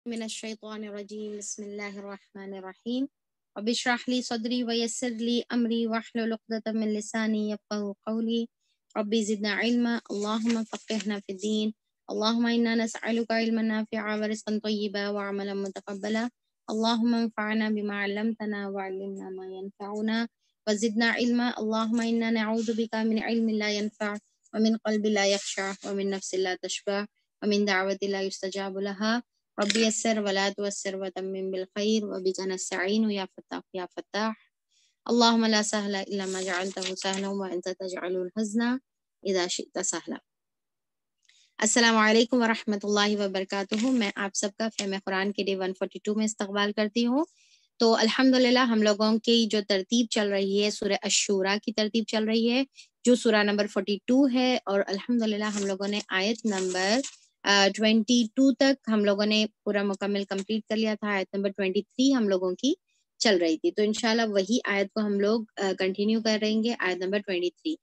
من الشیطان الرجیم بسم اللہ الرحمن الرحیم رب اشرح لی صدری ویسر لی امری واحلل عقدۃ من لسانی یفقهوا قولی رب زدنا علما اللهم فقهنا في الدين اللهم انا نسألك علما نافعا ورزقا طیبا وعملا متقبلا اللهم انفعنا بما علمتنا وعلمنا ما ينفعنا وزدنا علما اللهم انا نعوذ بك من علم لا ينفع ومن قلب لا يخشع ومن نفس لا تشبع ومن دعوة لا يستجاب لها رب یسر ولا تعسر وتمم بالخیر وبک نستعین یا فتاح یا فتاح اللهم لا سهل الا ما جعلته سهلا وانت تجعل الحزن اذا شئت سهلا۔ السلام علیکم ورحمۃ اللہ وبرکاتہ۔ میں آپ سب کا فہم قرآن کے ڈے 142 میں استقبال کرتی ہوں۔ تو الحمدللہ ہم لوگوں کی جو ترتیب چل رہی ہے سورہ الشورى کی ترتیب چل رہی ہے جو سورہ نمبر 42 ہے، اور الحمدللہ ہم لوگوں نے آیت نمبر 22 تک ہم لوگوں نے پورا مکمل کمپلیٹ کر لیا تھا۔ آیت نمبر 23 ہم لوگوں کی چل رہی تھی، تو انشاءاللہ وہی آیت کو ہم لوگ کنٹینیو کر رہیں گے، آیت نمبر 23۔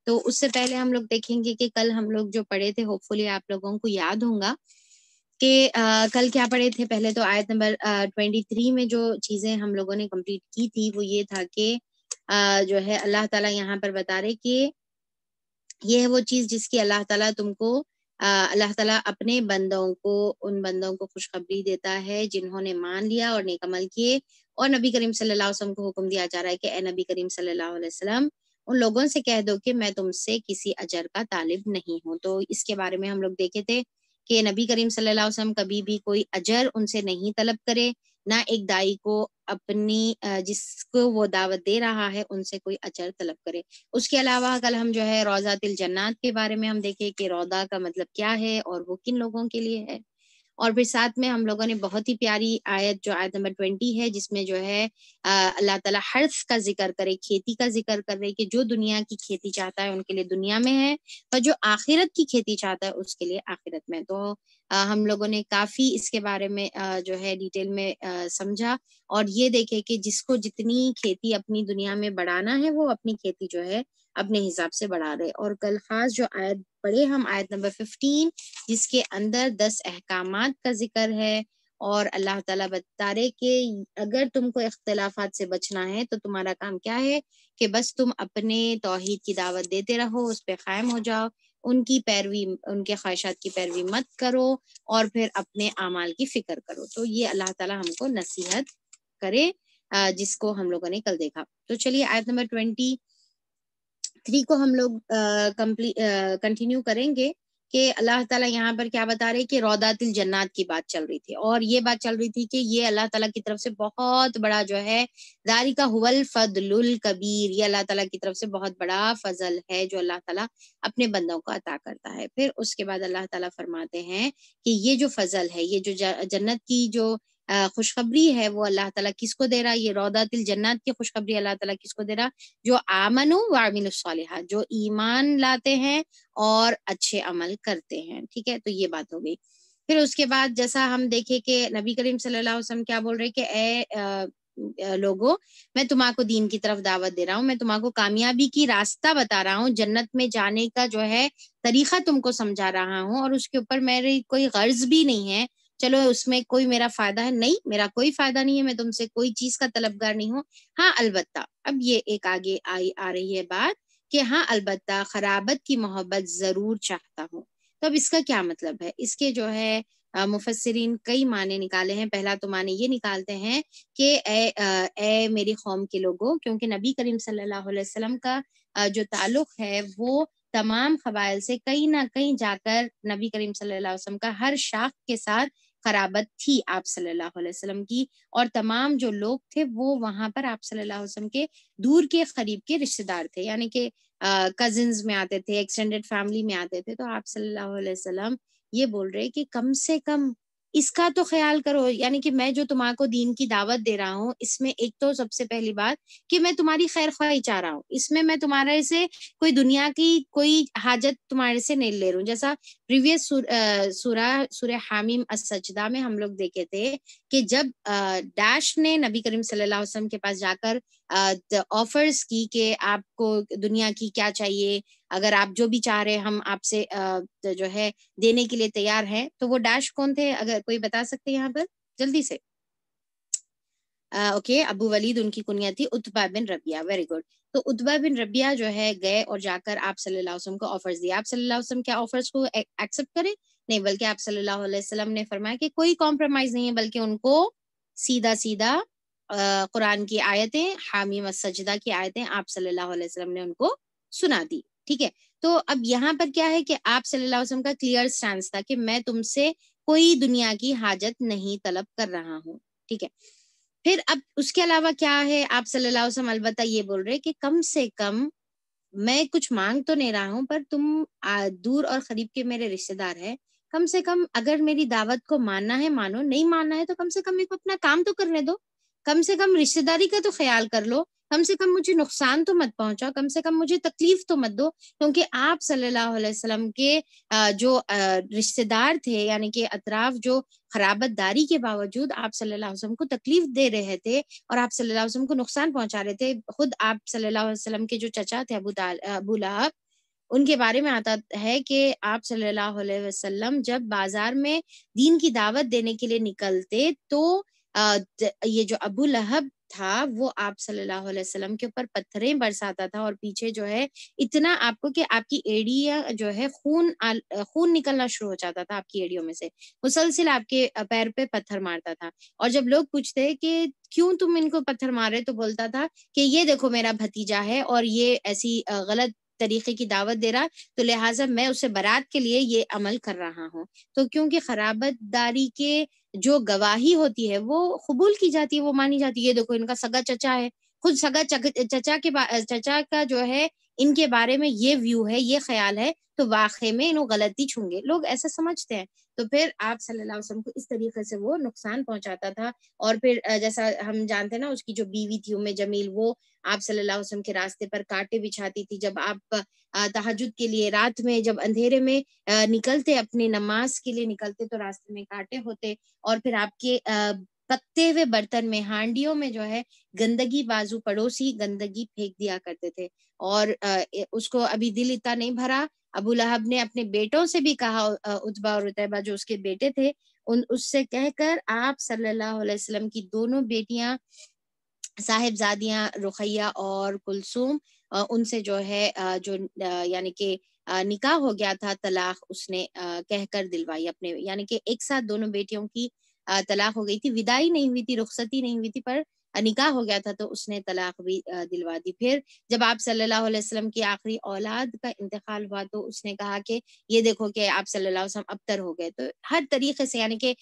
تو اس سے پہلے ہم لوگ دیکھیں گے کہ کل ہم لوگ جو پڑھے تھے، ہوپ فلی آپ لوگوں کو یاد ہوں گا کہ کل کیا پڑھے تھے۔ پہلے تو آیت نمبر 23 میں جو چیزیں ہم لوگوں نے کمپلیٹ کی تھی وہ یہ تھا کہ جو ہے اللہ تعالیٰ یہاں پر بتا رہے کہ یہ ہے وہ چیز جس کی اللہ تعالیٰ تم کو اللہ تعالیٰ اپنے بندوں کو، ان بندوں کو خوشخبری دیتا ہے جنہوں نے مان لیا اور نیک عمل کیے، اور نبی کریم صلی اللہ علیہ وسلم کو حکم دیا جا رہا ہے کہ اے نبی کریم صلی اللہ علیہ وسلم ان لوگوں سے کہہ دو کہ میں تم سے کسی اجر کا طالب نہیں ہوں۔ تو اس کے بارے میں ہم لوگ دیکھے تھے کہ نبی کریم صلی اللہ علیہ وسلم کبھی بھی کوئی اجر ان سے نہیں طلب کرے، نہ ایک دائی کو اپنی جس کو وہ دعوت دے رہا ہے ان سے کوئی اجر طلب کرے۔ اس کے علاوہ کل ہم جو ہے روضات الجنات کے بارے میں ہم دیکھیں کہ روضہ کا مطلب کیا ہے اور وہ کن لوگوں کے لیے ہے، اور پھر ساتھ میں ہم لوگوں نے بہت ہی پیاری آیت جو آیت نمبر 20 ہے جس میں جو ہے اللہ تعالیٰ حرث کا ذکر کرے، کھیتی کا ذکر کر رہے کہ جو دنیا کی کھیتی چاہتا ہے ان کے لیے دنیا میں ہے، اور جو آخرت کی کھیتی چاہتا ہے اس کے لیے آخرت میں۔ تو ہم لوگوں نے کافی اس کے بارے میں جو ہے ڈیٹیل میں سمجھا، اور یہ دیکھے کہ جس کو جتنی کھیتی اپنی دنیا میں بڑھانا ہے وہ اپنی کھیتی جو ہے اپنے حساب سے بڑھا رہے۔ اور کل خاص جو آیت پڑھے ہم آیت نمبر 15 جس کے اندر 10 احکامات کا ذکر ہے، اور اللہ تعالیٰ بتا رہے کہ اگر تم کو اختلافات سے بچنا ہے تو تمہارا کام کیا ہے کہ بس تم اپنے توحید کی دعوت دیتے رہو، اس پہ قائم ہو جاؤ، ان کی پیروی، ان کے خواہشات کی پیروی مت کرو، اور پھر اپنے اعمال کی فکر کرو۔ تو یہ اللہ تعالیٰ ہم کو نصیحت کرے جس کو ہم لوگوں نے کل دیکھا۔ تو چلیے آیت نمبر 23 کو ہم لوگ کنٹینیو کریں گے کہ اللہ تعالیٰ یہاں پر کیا بتا رہے کہ روضات الجنات کی بات چل رہی تھی، اور یہ بات چل رہی تھی کہ یہ اللہ تعالیٰ کی طرف سے بہت بڑا جو ہے ذالک هو الفضل الکبیر، یہ اللہ تعالیٰ کی طرف سے بہت بڑا فضل ہے جو اللہ تعالیٰ اپنے بندوں کو عطا کرتا ہے۔ پھر اس کے بعد اللہ تعالیٰ فرماتے ہیں کہ یہ جو فضل ہے، یہ جو جنت کی جو خوشخبری ہے وہ اللہ تعالیٰ کس کو دے رہا، یہ روضات الجنات کی خوشخبری اللہ تعالیٰ کس کو دے رہا، جو آمنوا وعملوا الصالحات، جو ایمان لاتے ہیں اور اچھے عمل کرتے ہیں۔ ٹھیک ہے، تو یہ بات ہو گئی۔ پھر اس کے بعد جیسا ہم دیکھیں کہ نبی کریم صلی اللہ علیہ وسلم کیا بول رہے کہ اے لوگو، میں تمہاں کو دین کی طرف دعوت دے رہا ہوں، میں تمہاں کو کامیابی کی راستہ بتا رہا ہوں، جنت میں جانے کا جو ہے طریقہ تم کو سمجھا رہا ہوں، اور اس کے اوپر میری کوئی غرض بھی نہیں ہے، چلو اس میں کوئی میرا فائدہ ہے نہیں، میرا کوئی فائدہ نہیں ہے، میں تم سے کوئی چیز کا طلبگار نہیں ہوں۔ ہاں البتہ اب یہ ایک آگے آ رہی ہے بات کہ ہاں البتہ خرابت کی محبت ضرور چاہتا ہوں۔ تو اب اس کا کیا مطلب ہے؟ اس کے جو ہے مفسرین کئی معنی نکالے ہیں۔ پہلا تو معنی یہ نکالتے ہیں کہ اے میری قوم کے لوگوں، کیونکہ نبی کریم صلی اللہ علیہ وسلم کا جو تعلق ہے وہ تمام قبائل سے کہیں نہ کہیں جا کر نبی کریم صلی اللہ علیہ وسلم کا ہر شاخ کے ساتھ قرابت تھی آپ صلی اللہ علیہ وسلم کی، اور تمام جو لوگ تھے وہ وہاں پر آپ صلی اللہ علیہ وسلم کے دور کے قریب کے رشتہ دار تھے، یعنی کہ کزنز میں آتے تھے، ایکسٹینڈڈ فیملی میں آتے تھے۔ تو آپ صلی اللہ علیہ وسلم یہ بول رہے کہ کم سے کم اس کا تو خیال کرو، یعنی کہ میں جو تمہارے کو دین کی دعوت دے رہا ہوں اس میں ایک تو سب سے پہلی بات کہ میں تمہاری خیر خواہی چاہ رہا ہوں، اس میں میں تمہارے سے کوئی دنیا کی کوئی حاجت تمہارے سے نہیں لے رہا ہوں۔ جیسا پریویس سورہ حامیم السجدہ میں ہم لوگ دیکھے تھے کہ جب ڈیش نے نبی کریم صلی اللہ علیہ وسلم کے پاس جا کر آفرز کی کہ آپ کو دنیا کی کیا چاہیے، اگر آپ جو بھی چاہ رہے ہم آپ سے جو ہے دینے کے لیے تیار ہیں. تو وہ ڈیش کون تھے؟ اگر کوئی بتا سکتے یہاں پر جلدی سے. اوکے، ابو ولید ان کی کنیت تھی، عتبہ بن ربیعہ. Very good. تو عتبہ بن ربیعہ جو ہے گئے اور جا کر آپ صلی اللہ علیہ وسلم کو آفرز دیا. آپ صلی اللہ علیہ وسلم کیا آفرز کو ایکسیپٹ کرے؟ نہیں، بلکہ آپ صلی اللہ علیہ وسلم نے فرمایا کہ کوئی کمپرومائز نہیں ہے، بلکہ ان کو سیدھا سیدھا قرآن کی آیتیں، حامی والسجدہ کی آیتیں آپ صلی اللہ علیہ وسلم نے ان کو سنا دی. ٹھیک ہے. تو اب یہاں پر کیا ہے کہ آپ صلی اللہ علیہ وسلم کا کلیئر سٹینس تھا کہ میں تم سے کوئی دنیا کی حاجت نہیں طلب کر رہا ہوں. ٹھیک ہے. پھر اب اس کے علاوہ کیا ہے، آپ صلی اللہ علیہ وسلم البتہ یہ بول رہے کہ کم سے کم میں کچھ مانگ تو نہیں رہا ہوں، پر تم دور اور قریب کے میرے رشتے دار ہیں، کم سے کم اگر میری دعوت کو ماننا ہے مانو، نہیں ماننا ہے تو کم سے کم میرے کو اپنا کام تو کرنے دو، کم سے کم رشتے داری کا تو خیال کر لو، کم سے کم مجھے نقصان تو مت پہنچاؤ، کم سے کم مجھے تکلیف تو مت دو. کیونکہ آپ صلی اللہ علیہ وسلم کے جو رشتے دار تھے، یعنی کہ اطراف جو خرابت داری کے باوجود آپ صلی اللہ علیہ وسلم کو تکلیف دے رہے تھے اور آپ صلی اللہ علیہ وسلم کو نقصان پہنچا رہے تھے. خود آپ صلی اللہ علیہ وسلم کے جو چچا تھے ابو لہب، ان کے بارے میں آتا ہے کہ آپ صلی اللہ علیہ وسلم جب بازار میں دین کی دعوت دینے کے لیے نکلتے تو یہ جو ابو لہب تھا وہ آپ صلی اللہ علیہ وسلم کے اوپر پتھریں برساتا تھا، اور پیچھے جو ہے اتنا آپ کو کہ آپ کی ایڑیاں جو ہے خون نکلنا شروع ہو جاتا تھا آپ کی ایڑیوں میں سے، مسلسل آپ کے پیر پہ پتھر مارتا تھا. اور جب لوگ پوچھتے کہ کیوں تم ان کو پتھر مارے، تو بولتا تھا کہ یہ دیکھو میرا بھتیجا ہے اور یہ ایسی غلط طریقے کی دعوت دے رہا، تو لہٰذا میں اسے برات کے لیے یہ عمل کر رہا ہوں. تو کیونکہ خرابت داری کے جو گواہی ہوتی ہے وہ قبول کی جاتی ہے، وہ مانی جاتی ہے. یہ دیکھو ان کا سگا چچا ہے، خود سگا چچا کا جو ہے ان کے بارے میں یہ ویو ہے، یہ خیال ہے، تو واقعی میں انہوں غلطی چھونگے، لوگ ایسا سمجھتے ہیں. تو پھر آپ صلی اللہ علیہ وسلم کو اس طریقے سے وہ نقصان پہنچاتا تھا. اور پھر جیسا ہم جانتے ہیں نا، اس کی جو بیوی تھی ام جمیل، وہ آپ صلی اللہ علیہ وسلم کے راستے پر کانٹے بچھاتی تھی. جب آپ تہجد کے لیے رات میں جب اندھیرے میں نکلتے، اپنی نماز کے لیے نکلتے، تو راستے میں کانٹے ہوتے، اور پھر آپ کے پکتے ہوئے برتن میں، ہانڈیوں میں جو ہے گندگی، بازو پڑوسی گندگی پھینک دیا کرتے تھے. اور اس کو ابھی دل اتنا نہیں بھرا، ابو لہب نے اپنے بیٹوں سے بھی کہا، عتبہ اور عتیبہ جو اس کے بیٹے تھے، اس سے کہہ کر آپ صلی اللہ علیہ وسلم کی دونوں بیٹیاں صاحبزادیاں رقیہ اور کلثوم، ان سے جو ہے جو یعنی کہ نکاح ہو گیا تھا، طلاق اس نے کہہ کر دلوائی اپنے، یعنی کہ ایک ساتھ دونوں بیٹیوں کی طلاق ہو گئی تھی، وداعی نہیں ہوئی تھی، رخصتی نہیں ہوئی تھی، پر نکاح ہو گیا تھا، تو اس نے طلاق بھی دلوا دی. پھر جب آپ صلی اللہ علیہ وسلم کی آخری اولاد کا انتقال ہوا تو اس نے کہا کہ یہ دیکھو کہ آپ صلی اللہ علیہ وسلم ابتر ہو گئے. تو ہر طریقے سے، یعنی کہ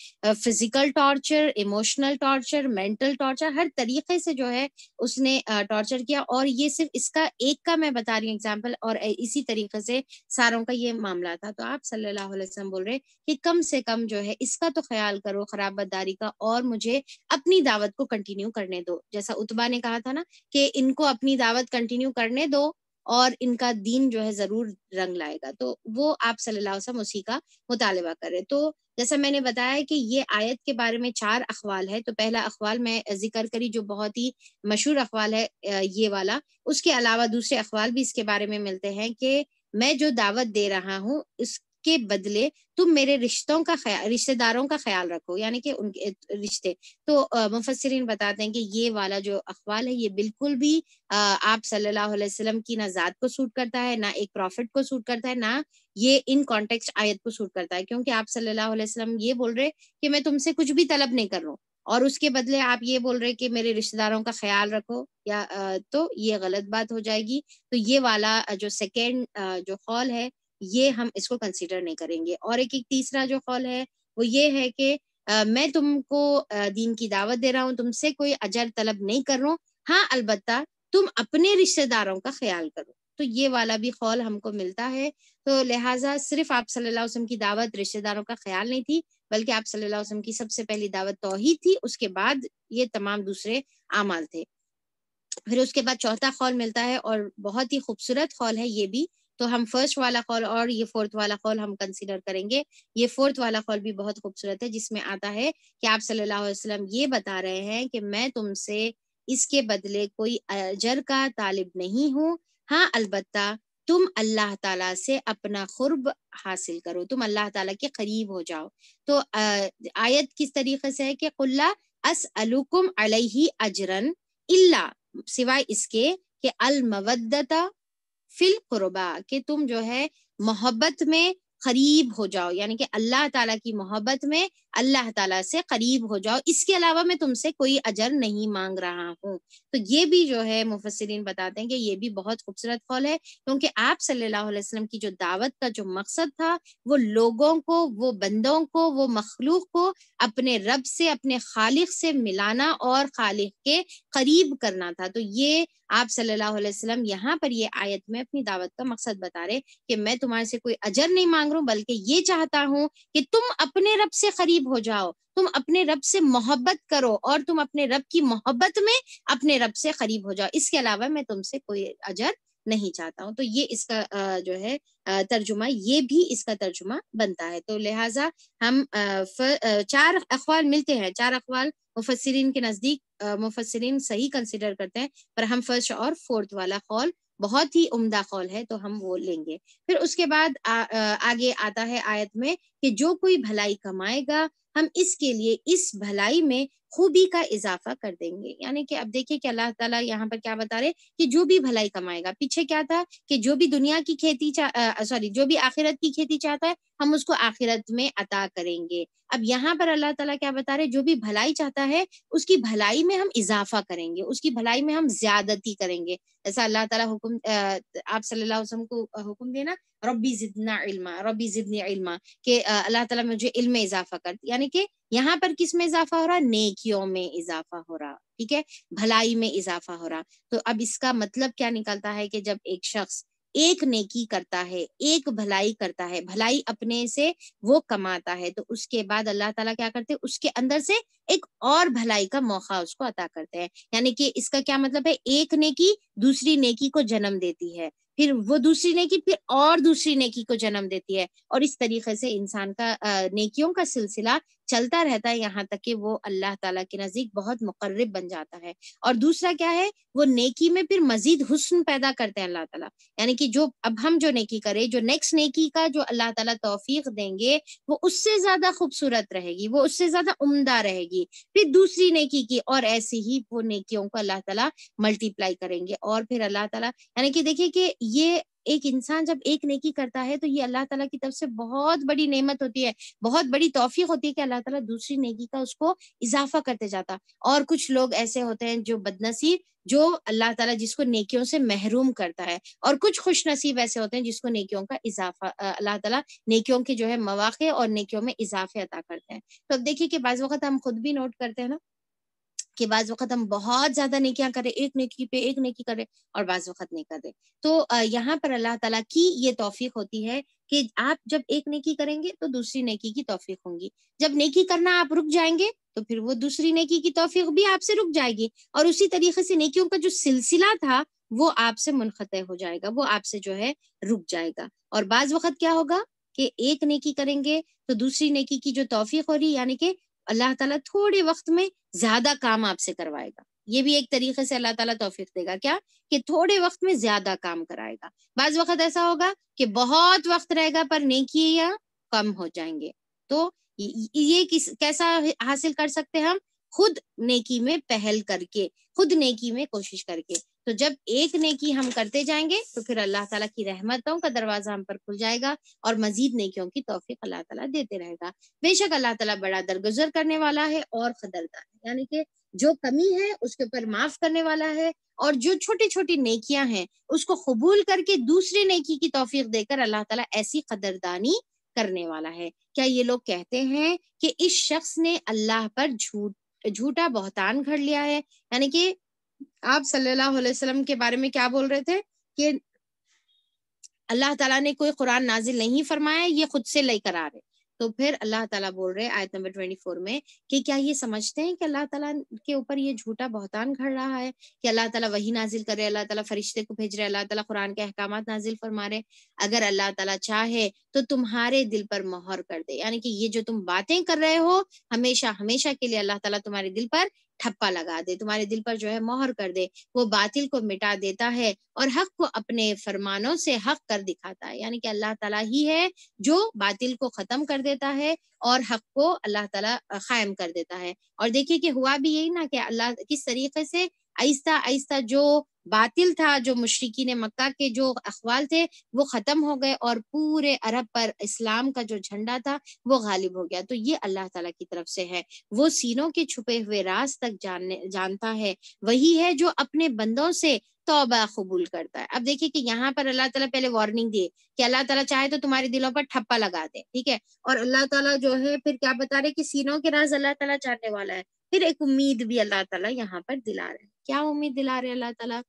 physical torture, emotional torture, mental torture, ہر طریقے سے جو ہے اس نے ٹارچر کیا. اور یہ صرف اس کا ایک کا میں بتا رہی ہوں ایگزامپل، اور اسی طریقے سے ساروں کا یہ معاملہ تھا. تو آپ صلی اللہ علیہ وسلم بول رہے کہ کم سے کم جو ہے اس کا تو خیال کرو، خرابت داری کا، اور مجھے اپنی دعوت کو کنٹینیو کرنے دو. جیسا عتبہ نے کہا تھا نا کہ ان کو اپنی دعوت کنٹینیو کرنے دو اور ان کا دین جو ہے ضرور رنگ لائے گا. تو وہ آپ صلی اللہ علیہ وسلم اسی کا مطالبہ کرے. تو جیسا میں نے بتایا کہ یہ آیت کے بارے میں 4 اقوال ہے. تو پہلا اقوال میں ذکر کری جو بہت ہی مشہور اقوال ہے یہ والا. اس کے علاوہ دوسرے اقوال بھی اس کے بارے میں ملتے ہیں کہ میں جو دعوت دے رہا ہوں اس کے بدلے تم میرے رشتہ داروں کا خیال رکھو، یعنی کہ ان کے رشتے. تو مفسرین بتاتے ہیں کہ یہ والا جو اقوال ہے یہ بالکل بھی آپ صلی اللہ علیہ وسلم کی نہ ذات کو سوٹ کرتا ہے، نہ ایک پروفٹ کو سوٹ کرتا ہے، نہ یہ ان کانٹیکسٹ آیت کو سوٹ کرتا ہے. کیونکہ آپ صلی اللہ علیہ وسلم یہ بول رہے کہ میں تم سے کچھ بھی طلب نہیں کر رہا ہوں، اور اس کے بدلے آپ یہ بول رہے کہ میرے رشتہ داروں کا خیال رکھو، یا تو یہ غلط بات ہو جائے گی. تو یہ والا جو سیکنڈ جو قول ہے یہ ہم اس کو کنسیڈر نہیں کریں گے. اور ایک تیسرا جو قول ہے وہ یہ ہے کہ میں تم کو دین کی دعوت دے رہا ہوں، تم سے کوئی اجر طلب نہیں کر رہا ہوں، ہاں البتہ تم اپنے رشتہ داروں کا خیال کرو. تو یہ والا بھی قول ہم کو ملتا ہے. تو لہٰذا صرف آپ صلی اللہ علیہ وسلم کی دعوت رشتہ داروں کا خیال نہیں تھی، بلکہ آپ صلی اللہ علیہ وسلم کی سب سے پہلی دعوت توحید تھی، اس کے بعد یہ تمام دوسرے اعمال تھے. پھر اس کے بعد چوتھا قول ملتا ہے اور بہت ہی خوبصورت قول ہے یہ بھی. تو ہم فرسٹ والا قول اور یہ فورتھ والا قول ہم کنسیڈر کریں گے. یہ فورتھ والا قول بھی بہت خوبصورت ہے، جس میں آتا ہے کہ آپ صلی اللہ علیہ وسلم یہ بتا رہے ہیں کہ میں تم سے اس کے بدلے کوئی اجر کا طالب نہیں ہوں، ہاں البتہ تم اللہ تعالیٰ سے اپنا قرب حاصل کرو، تم اللہ تعالیٰ کے قریب ہو جاؤ۔ تو آیت کس طریقے سے ہے کہ قُلْ لَا أَسْأَلُكُمْ عَلَيْهِ أَجْرًا إِلَّا، سوائے اس کے کہ المودۃ فی القربا، کہ تم جو ہے محبت میں قریب ہو جاؤ، یعنی کہ اللہ تعالیٰ کی محبت میں اللہ تعالیٰ سے قریب ہو جاؤ، اس کے علاوہ میں تم سے کوئی اجر نہیں مانگ رہا ہوں۔ تو یہ بھی جو ہے مفسرین بتاتے ہیں کہ یہ بھی بہت خوبصورت قول ہے، کیونکہ آپ صلی اللہ علیہ وسلم کی جو دعوت کا جو مقصد تھا وہ لوگوں کو، وہ بندوں کو، وہ مخلوق کو اپنے رب سے، اپنے خالق سے ملانا اور خالق کے قریب کرنا تھا۔ تو یہ آپ صلی اللہ علیہ وسلم یہاں پر یہ آیت میں اپنی دعوت کا مقصد بتا رہے کہ میں تمہارے سے کوئی اجر نہیں مانگ رہا ہوں، بلکہ یہ چاہتا ہوں کہ تم اپنے رب سے قریب ہو جاؤ، تم اپنے رب سے محبت کرو اور تم اپنے رب کی محبت میں اپنے رب سے قریب ہو جاؤ، اس کے علاوہ میں تم سے کوئی اجر نہیں چاہتا ہوں۔ تو یہ اس کا جو ہے ترجمہ، یہ بھی اس کا ترجمہ بنتا ہے۔ تو لہٰذا ہم 4 اقوال ملتے ہیں، 4 اقوال مفسرین کے نزدیک مفسرین صحیح کنسیڈر کرتے ہیں، پر ہم فرسٹ اور فورتھ والا قول بہت ہی عمدہ قول ہے تو ہم وہ لیں گے۔ پھر اس کے بعد آگے آتا ہے آیت میں کہ جو کوئی بھلائی کمائے گا ہم اس کے لیے اس بھلائی میں خوبی کا اضافہ کر دیں گے۔ یعنی کہ اب دیکھیں کہ اللہ تعالیٰ یہاں پر کیا بتا رہے کہ جو بھی بھلائی کمائے گا، پیچھے کیا تھا کہ جو بھی دنیا کی کھیتی جو بھی آخرت کی کھیتی چاہتا ہے ہم اس کو آخرت میں عطا کریں گے۔ اب یہاں پر اللہ تعالیٰ کیا بتا رہے، جو بھی بھلائی چاہتا ہے اس کی بھلائی میں ہم اضافہ کریں گے، اس کی بھلائی میں ہم زیادتی کریں گے۔ ایسا اللہ تعالیٰ حکم آپ صلی اللہ علیہ وسلم کو حکم دینا ربی زدنا علما، ربی زدنی علما، کہ اللہ تعالیٰ مجھے علم میں اضافہ کر، یعنی کہ یہاں پر کس میں اضافہ ہو رہا، نیکیوں میں اضافہ ہو رہا، ٹھیک ہے، بھلائی میں اضافہ ہو رہا۔ تو اب اس کا مطلب کیا نکلتا ہے کہ جب ایک شخص ایک نیکی کرتا ہے، ایک بھلائی کرتا ہے، بھلائی اپنے سے وہ کماتا ہے، تو اس کے بعد اللہ تعالیٰ کیا کرتے ہیں، اس کے اندر سے ایک اور بھلائی کا موقع اس کو عطا کرتے ہیں۔ یعنی کہ اس کا کیا مطلب ہے، ایک نیکی دوسری نیکی کو جنم دیتی ہے، پھر وہ دوسری نیکی پھر اور دوسری نیکی کو جنم دیتی ہے، اور اس طریقے سے انسان کا نیکیوں کا سلسلہ چلتا رہتا ہے یہاں تک کہ وہ اللہ تعالیٰ کے نزدیک بہت مقرب بن جاتا ہے۔ اور دوسرا کیا ہے، وہ نیکی میں پھر مزید حسن پیدا کرتے ہیں اللہ تعالیٰ، یعنی کہ جو اب ہم جو نیکی کریں، جو نیکسٹ نیکی کا جو اللہ تعالیٰ توفیق دیں گے وہ اس سے زیادہ خوبصورت رہے گی، وہ اس سے زیادہ عمدہ رہے گی، پھر دوسری نیکی کی، اور ایسی ہی وہ نیکیوں کو اللہ تعالیٰ ملٹی پلائی کریں گے۔ اور پھر اللہ تعالیٰ یعنی کہ دیکھیں کہ یہ ایک انسان جب ایک نیکی کرتا ہے تو یہ اللہ تعالیٰ کی طرف سے بہت بڑی نعمت ہوتی ہے، بہت بڑی توفیق ہوتی ہے کہ اللہ تعالیٰ دوسری نیکی کا اس کو اضافہ کرتے جاتا۔ اور کچھ لوگ ایسے ہوتے ہیں جو بدنصیب، جو اللہ تعالیٰ جس کو نیکیوں سے محروم کرتا ہے، اور کچھ خوش نصیب ایسے ہوتے ہیں جس کو نیکیوں کا اضافہ اللہ تعالیٰ نیکیوں کے جو ہے مواقع اور نیکیوں میں اضافے عطا کرتے ہیں۔ تو اب دیکھیے کہ بعض وقت ہم خود بھی نوٹ کرتے ہیں نا کہ بعض وقت ہم بہت زیادہ نیکیاں کریں، ایک نیکی پہ ایک نیکی کریں، اور بعض وقت نہیں کریں۔ تو یہاں پر اللہ تعالیٰ کی یہ توفیق ہوتی ہے کہ آپ جب ایک نیکی کریں گے تو دوسری نیکی کی توفیق ہوں گی، جب نیکی کرنا آپ رک جائیں گے تو پھر وہ دوسری نیکی کی توفیق بھی آپ سے رک جائے گی، اور اسی طریقے سے نیکیوں کا جو سلسلہ تھا وہ آپ سے منقطع ہو جائے گا، وہ آپ سے جو ہے رک جائے گا۔ اور بعض وقت کیا ہوگا کہ ایک نیکی کریں گے تو دوسری نیکی کی جو توفیق ہو رہی، یعنی کہ اللہ تعالیٰ تھوڑے وقت میں زیادہ کام آپ سے کروائے گا، یہ بھی ایک طریقے سے اللہ تعالیٰ توفیق دے گا، کیا کہ تھوڑے وقت میں زیادہ کام کرائے گا۔ بعض وقت ایسا ہوگا کہ بہت وقت رہے گا پر نیکیاں کم ہو جائیں گے۔ تو یہ کیسا حاصل کر سکتے ہیں ہم، خود نیکی میں پہل کر کے، خود نیکی میں کوشش کر کے۔ تو جب ایک نیکی ہم کرتے جائیں گے تو پھر اللہ تعالیٰ کی رحمتوں کا دروازہ ہم پر کھل جائے گا، اور مزید نیکیوں کی توفیق اللہ تعالیٰ دیتے رہے گا۔ بے شک اللہ تعالیٰ بڑا درگزر کرنے والا ہے اور قدردان ہے، یعنی کہ جو کمی ہے اس کے اوپر معاف کرنے والا ہے، اور جو چھوٹی چھوٹی نیکیاں ہیں اس کو قبول کر کے دوسری نیکی کی توفیق دے کر اللہ تعالیٰ ایسی قدردانی کرنے والا ہے۔ کیا یہ لوگ کہتے ہیں کہ اس شخص نے اللہ پر جھوٹا بہتان گھڑ لیا ہے، یعنی کہ آپ صلی اللہ علیہ وسلم کے بارے میں کیا بول رہے تھے کہ اللہ تعالیٰ نے کوئی قرآن نازل نہیں فرمایا، یہ خود سے لے کر آ رہے۔ تو پھر اللہ تعالیٰ بول رہے آیت نمبر 24 میں کہ کیا یہ سمجھتے ہیں کہ اللہ تعالیٰ کے اوپر یہ جھوٹا بہتان گھڑ رہا ہے کہ اللہ تعالیٰ وحی نازل کر رہے، اللہ تعالیٰ فرشتے کو بھیج رہے، اللہ تعالیٰ قرآن کے احکامات نازل فرما رہے۔ اگر اللہ تعالیٰ چاہے تو تمہارے دل پر مہر کر دے، یعنی کہ یہ جو تم باتیں کر رہے ہو ہمیشہ ہمیشہ کے لیے اللہ تعالیٰ تمہارے دل پر ٹھپا لگا دے، تمہارے دل پر جو ہے مہر کر دے، وہ باطل کو مٹا دیتا ہے اور حق کو اپنے فرمانوں سے حق کر دکھاتا ہے. یعنی کہ اللہ تعالیٰ ہی ہے جو باطل کو ختم کر دیتا ہے اور حق کو اللہ تعالیٰ قائم کر دیتا ہے. اور دیکھیے کہ ہوا بھی یہی نا کہ اللہ کس طریقے سے آہستہ آہستہ جو باطل تھا، جو مشرکین مکہ کے جو اقوال تھے وہ ختم ہو گئے اور پورے عرب پر اسلام کا جو جھنڈا تھا وہ غالب ہو گیا. تو یہ اللہ تعالیٰ کی طرف سے ہے. وہ سینوں کے چھپے ہوئے راز تک جانتا ہے، وہی ہے جو اپنے بندوں سے توبہ قبول کرتا ہے. اب دیکھیے کہ یہاں پر اللہ تعالیٰ پہلے وارننگ دیے کہ اللہ تعالیٰ چاہے تو تمہارے دلوں پر ٹھپا لگا دے، ٹھیک ہے، اور اللہ تعالیٰ جو ہے پھر کیا بتا رہے کہ سینوں کے راز اللہ تعالیٰ جاننے والا ہے. پھر ایک امید بھی اللہ تعالیٰ یہاں پر دلا رہے ہیں. کیا امید دلا رہے اللہ تعالیٰ؟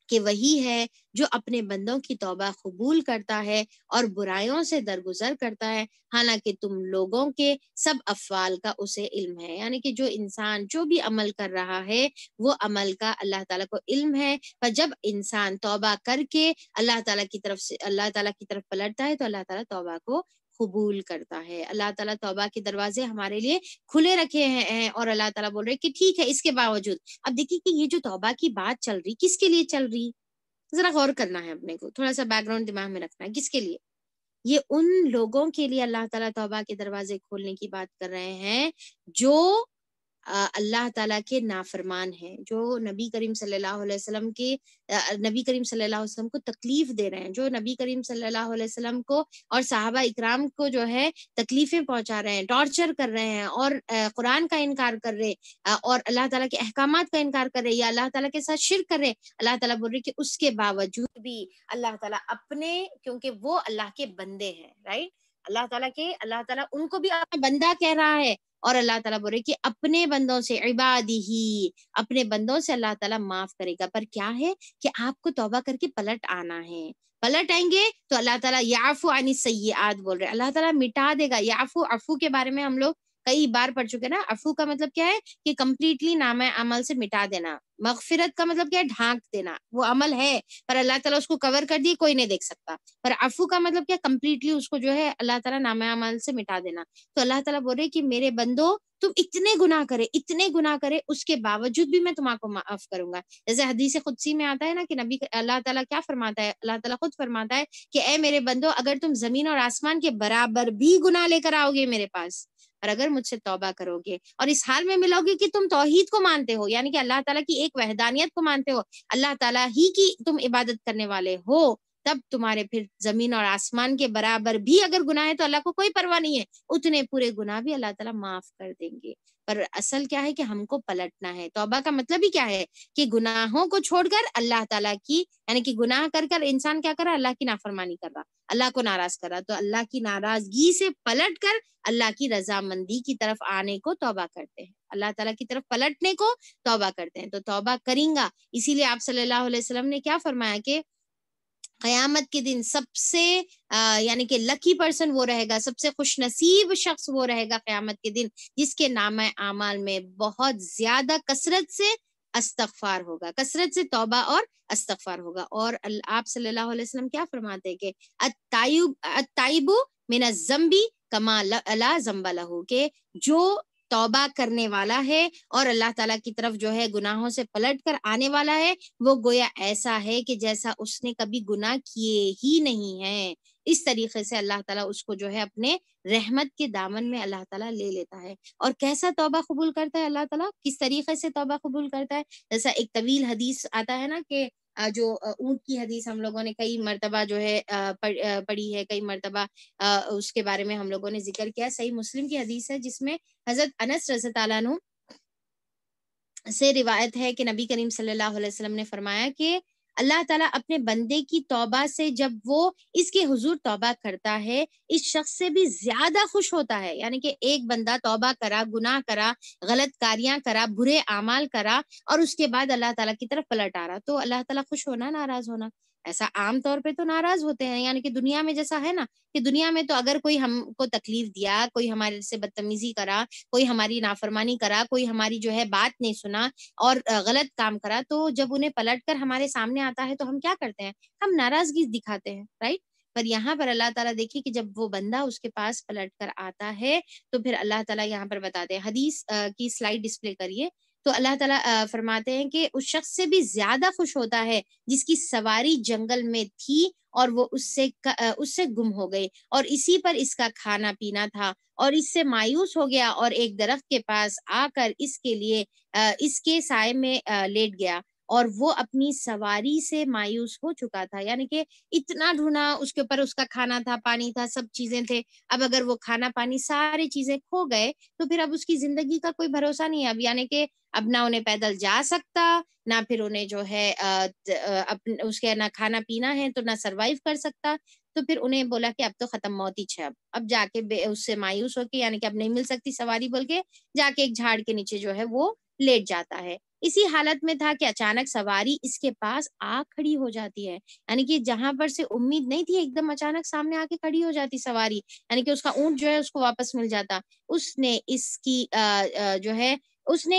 کہ وہی ہے جو اپنے بندوں کی توبہ قبول کرتا ہے اور برائیوں سے درگزر کرتا ہے، حالانکہ تم لوگوں کے سب افعال کا اسے علم ہے. یعنی کہ جو انسان جو بھی عمل کر رہا ہے وہ عمل کا اللہ تعالیٰ کو علم ہے. پر جب انسان توبہ کر کے اللہ تعالیٰ کی طرف پلٹتا ہے تو اللہ تعالیٰ توبہ کو قبول کرتا ہے. اللہ تعالیٰ توبہ کے دروازے ہمارے لیے کھلے رکھے ہیں اور اللہ تعالیٰ بول رہے کہ ٹھیک ہے اس کے باوجود. اب دیکھیے کہ یہ جو توبہ کی بات چل رہی کس کے لیے چل رہی، ذرا غور کرنا ہے اپنے کو، تھوڑا سا بیک گراؤنڈ دماغ میں رکھنا ہے. کس کے لیے؟ یہ ان لوگوں کے لیے اللہ تعالیٰ توبہ کے دروازے کھولنے کی بات کر رہے ہیں جو اللہ تعالیٰ کے نافرمان ہیں، جو نبی کریم صلی اللہ علیہ وسلم کو تکلیف دے رہے ہیں، جو نبی کریم صلی اللہ علیہ وسلم کو اور صحابہ اکرام کو جو ہے تکلیفیں پہنچا رہے ہیں، ٹارچر کر رہے ہیں اور قرآن کا انکار کر رہے اور اللہ تعالیٰ کے احکامات کا انکار کر رہے یا اللہ تعالیٰ کے ساتھ شرک کر رہے. اللہ تعالیٰ بول رہے کہ اس کے باوجود بھی اللہ تعالیٰ اپنے، کیونکہ وہ اللہ کے بندے ہیں، رائٹ، اللہ تعالیٰ ان کو بھی اپنا بندہ کہہ رہا ہے اور اللہ تعالیٰ بول رہے کہ اپنے بندوں سے، عبادی، اپنے بندوں سے اللہ تعالیٰ معاف کرے گا. پر کیا ہے کہ آپ کو توبہ کر کے پلٹ آنا ہے. پلٹ آئیں گے تو اللہ تعالیٰ یعفو عن السیئات بول رہے، اللہ تعالیٰ مٹا دے گا. عفو کے بارے میں ہم لوگ کئی بار پڑھ چکے نا. عفو کا مطلب کیا ہے کہ کمپلیٹلی نامہ عمل سے مٹا دینا. مغفرت کا مطلب کیا ہے؟ ڈھانک دینا. وہ عمل ہے پر اللہ تعالیٰ اس کو کور کر دی، کوئی نہیں دیکھ سکتا. پر عفو کا مطلب کیا؟ کمپلیٹلی اس کو جو ہے اللہ تعالیٰ نامہ عمل سے مٹا دینا. تو اللہ تعالیٰ بول رہے کہ میرے بندو تم اتنے گناہ کرے اس کے باوجود بھی میں تمہاں کو معاف کروں گا. جیسے حدیث قدسی میں آتا ہے نا کہ اللہ تعالیٰ کیا فرماتا ہے؟ اللہ تعالیٰ خود فرماتا ہے کہ اے میرے بندو اگر تم زمین اور آسمان کے برابر بھی گناہ لے کر آؤ گے میرے پاس اور اگر مجھ سے توبہ کرو گے اور اس حال میں ملو گے کہ تم توحید کو مانتے ہو، یعنی کہ اللہ تعالیٰ کی ایک وحدانیت کو مانتے ہو، اللہ تعالیٰ ہی کی تم عبادت کرنے والے ہو، تب تمہارے پھر زمین اور آسمان کے برابر بھی اگر گناہ ہے تو اللہ کو کوئی پرواہ نہیں ہے، اتنے پورے گناہ بھی اللہ تعالیٰ معاف کر دیں گے. پر اصل کیا ہے کہ ہم کو پلٹنا ہے. توبہ کا مطلب ہی کیا ہے کہ گناہوں کو چھوڑ کر اللہ تعالیٰ کی، یعنی کہ گناہ کر کر انسان کیا کر رہا؟ اللہ کی نافرمانی کر رہا، اللہ کو ناراض کر رہا. تو اللہ کی ناراضگی سے پلٹ کر اللہ کی رضامندی کی طرف آنے کو توبہ کرتے ہیں، اللہ تعالیٰ کی طرف پلٹنے کو توبہ کرتے ہیں. تو توبہ کریں گا. اسی لیے آپ صلی اللہ علیہ وسلم نے کیا فرمایا کہ قیامت کے دن سب سے یعنی کہ لکی پرسن وہ رہے گا، سب سے خوش نصیب شخص وہ رہے گا قیامت کے دن جس کے نامہ اعمال میں بہت زیادہ کثرت سے استغفار ہوگا، کثرت سے توبہ اور استغفار ہوگا. اور آپ صلی اللہ علیہ وسلم کیا فرماتے ہیں کہ التائب من الذنب کما لا ذنب لہ، کہ جو توبہ کرنے والا ہے اور اللہ تعالیٰ کی طرف جو ہے گناہوں سے پلٹ کر آنے والا ہے وہ گویا ایسا ہے کہ جیسا اس نے کبھی گناہ کیے ہی نہیں ہیں. اس طریقے سے اللہ تعالیٰ اس کو جو ہے اپنے رحمت کے دامن میں اللہ تعالیٰ لے لیتا ہے. اور کیسا توبہ قبول کرتا ہے اللہ تعالیٰ؟ کس طریقے سے توبہ قبول کرتا ہے؟ جیسا ایک طویل حدیث آتا ہے نا کہ جو اونٹ کی حدیث ہم لوگوں نے کئی مرتبہ جو ہے پڑھی ہے، کئی مرتبہ اس کے بارے میں ہم لوگوں نے ذکر کیا. صحیح مسلم کی حدیث ہے جس میں حضرت انس رضی اللہ عنہ سے روایت ہے کہ نبی کریم صلی اللہ علیہ وسلم نے فرمایا کہ اللہ تعالیٰ اپنے بندے کی توبہ سے جب وہ اس کے حضور توبہ کرتا ہے اس شخص سے بھی زیادہ خوش ہوتا ہے. یعنی کہ ایک بندہ توبہ کرا، گناہ کرا، غلط کاریاں کرا، برے اعمال کرا اور اس کے بعد اللہ تعالیٰ کی طرف پلٹ آ رہا، تو اللہ تعالیٰ خوش ہونا، ناراض ہونا؟ ایسا عام طور پہ تو ناراض ہوتے ہیں. یعنی کہ دنیا میں جیسا ہے نا کہ دنیا میں تو اگر کوئی ہم کو تکلیف دیا، کوئی ہمارے سے بدتمیزی کرا، کوئی ہماری نافرمانی کرا، کوئی ہماری جو ہے بات نہیں سنا اور غلط کام کرا، تو جب انہیں پلٹ کر ہمارے سامنے آتا ہے تو ہم کیا کرتے ہیں؟ ہم ناراضگی دکھاتے ہیں، رائٹ. پر یہاں پر اللہ تعالیٰ دیکھیے کہ جب وہ بندہ اس کے پاس پلٹ کر آتا ہے تو پھر اللہ تعالیٰ یہاں پر بتاتے ہیں، حدیث کی سلائیڈ ڈسپلے کریے، تو اللہ تعالیٰ فرماتے ہیں کہ اس شخص سے بھی زیادہ خوش ہوتا ہے جس کی سواری جنگل میں تھی اور وہ اس سے گم ہو گئی، اور اسی پر اس کا کھانا پینا تھا، اور اس سے مایوس ہو گیا اور ایک درخت کے پاس آ کر اس کے لیے اس کے سائے میں لیٹ گیا، اور وہ اپنی سواری سے مایوس ہو چکا تھا۔ یعنی کہ اتنا ڈھونڈا، اس کے اوپر اس کا کھانا تھا، پانی تھا، سب چیزیں تھے، اب اگر وہ کھانا پانی ساری چیزیں کھو گئے تو پھر اب اس کی زندگی کا کوئی بھروسہ نہیں ہے اب، یعنی کہ اب نہ انہیں پیدل جا سکتا، نہ پھر انہیں جو ہے اس کے نہ کھانا پینا ہے تو نہ سروائیو کر سکتا، تو پھر انہیں بولا کہ اب تو ختم موت ہی ہے، اب جا کے اس سے مایوس ہو کے، یعنی کہ اب نہیں مل سکتی سواری بول کے، جا کے ایک جھاڑ کے نیچے جو ہے وہ لیٹ جاتا ہے۔ اسی حالت میں تھا کہ اچانک سواری اس کے پاس آ کھڑی ہو جاتی ہے، یعنی کہ جہاں پر سے امید نہیں تھی ایک دم اچانک سامنے آ کے کھڑی ہو جاتی سواری، یعنی کہ اس کا اونٹ جو ہے اس کو واپس مل جاتا۔ اس نے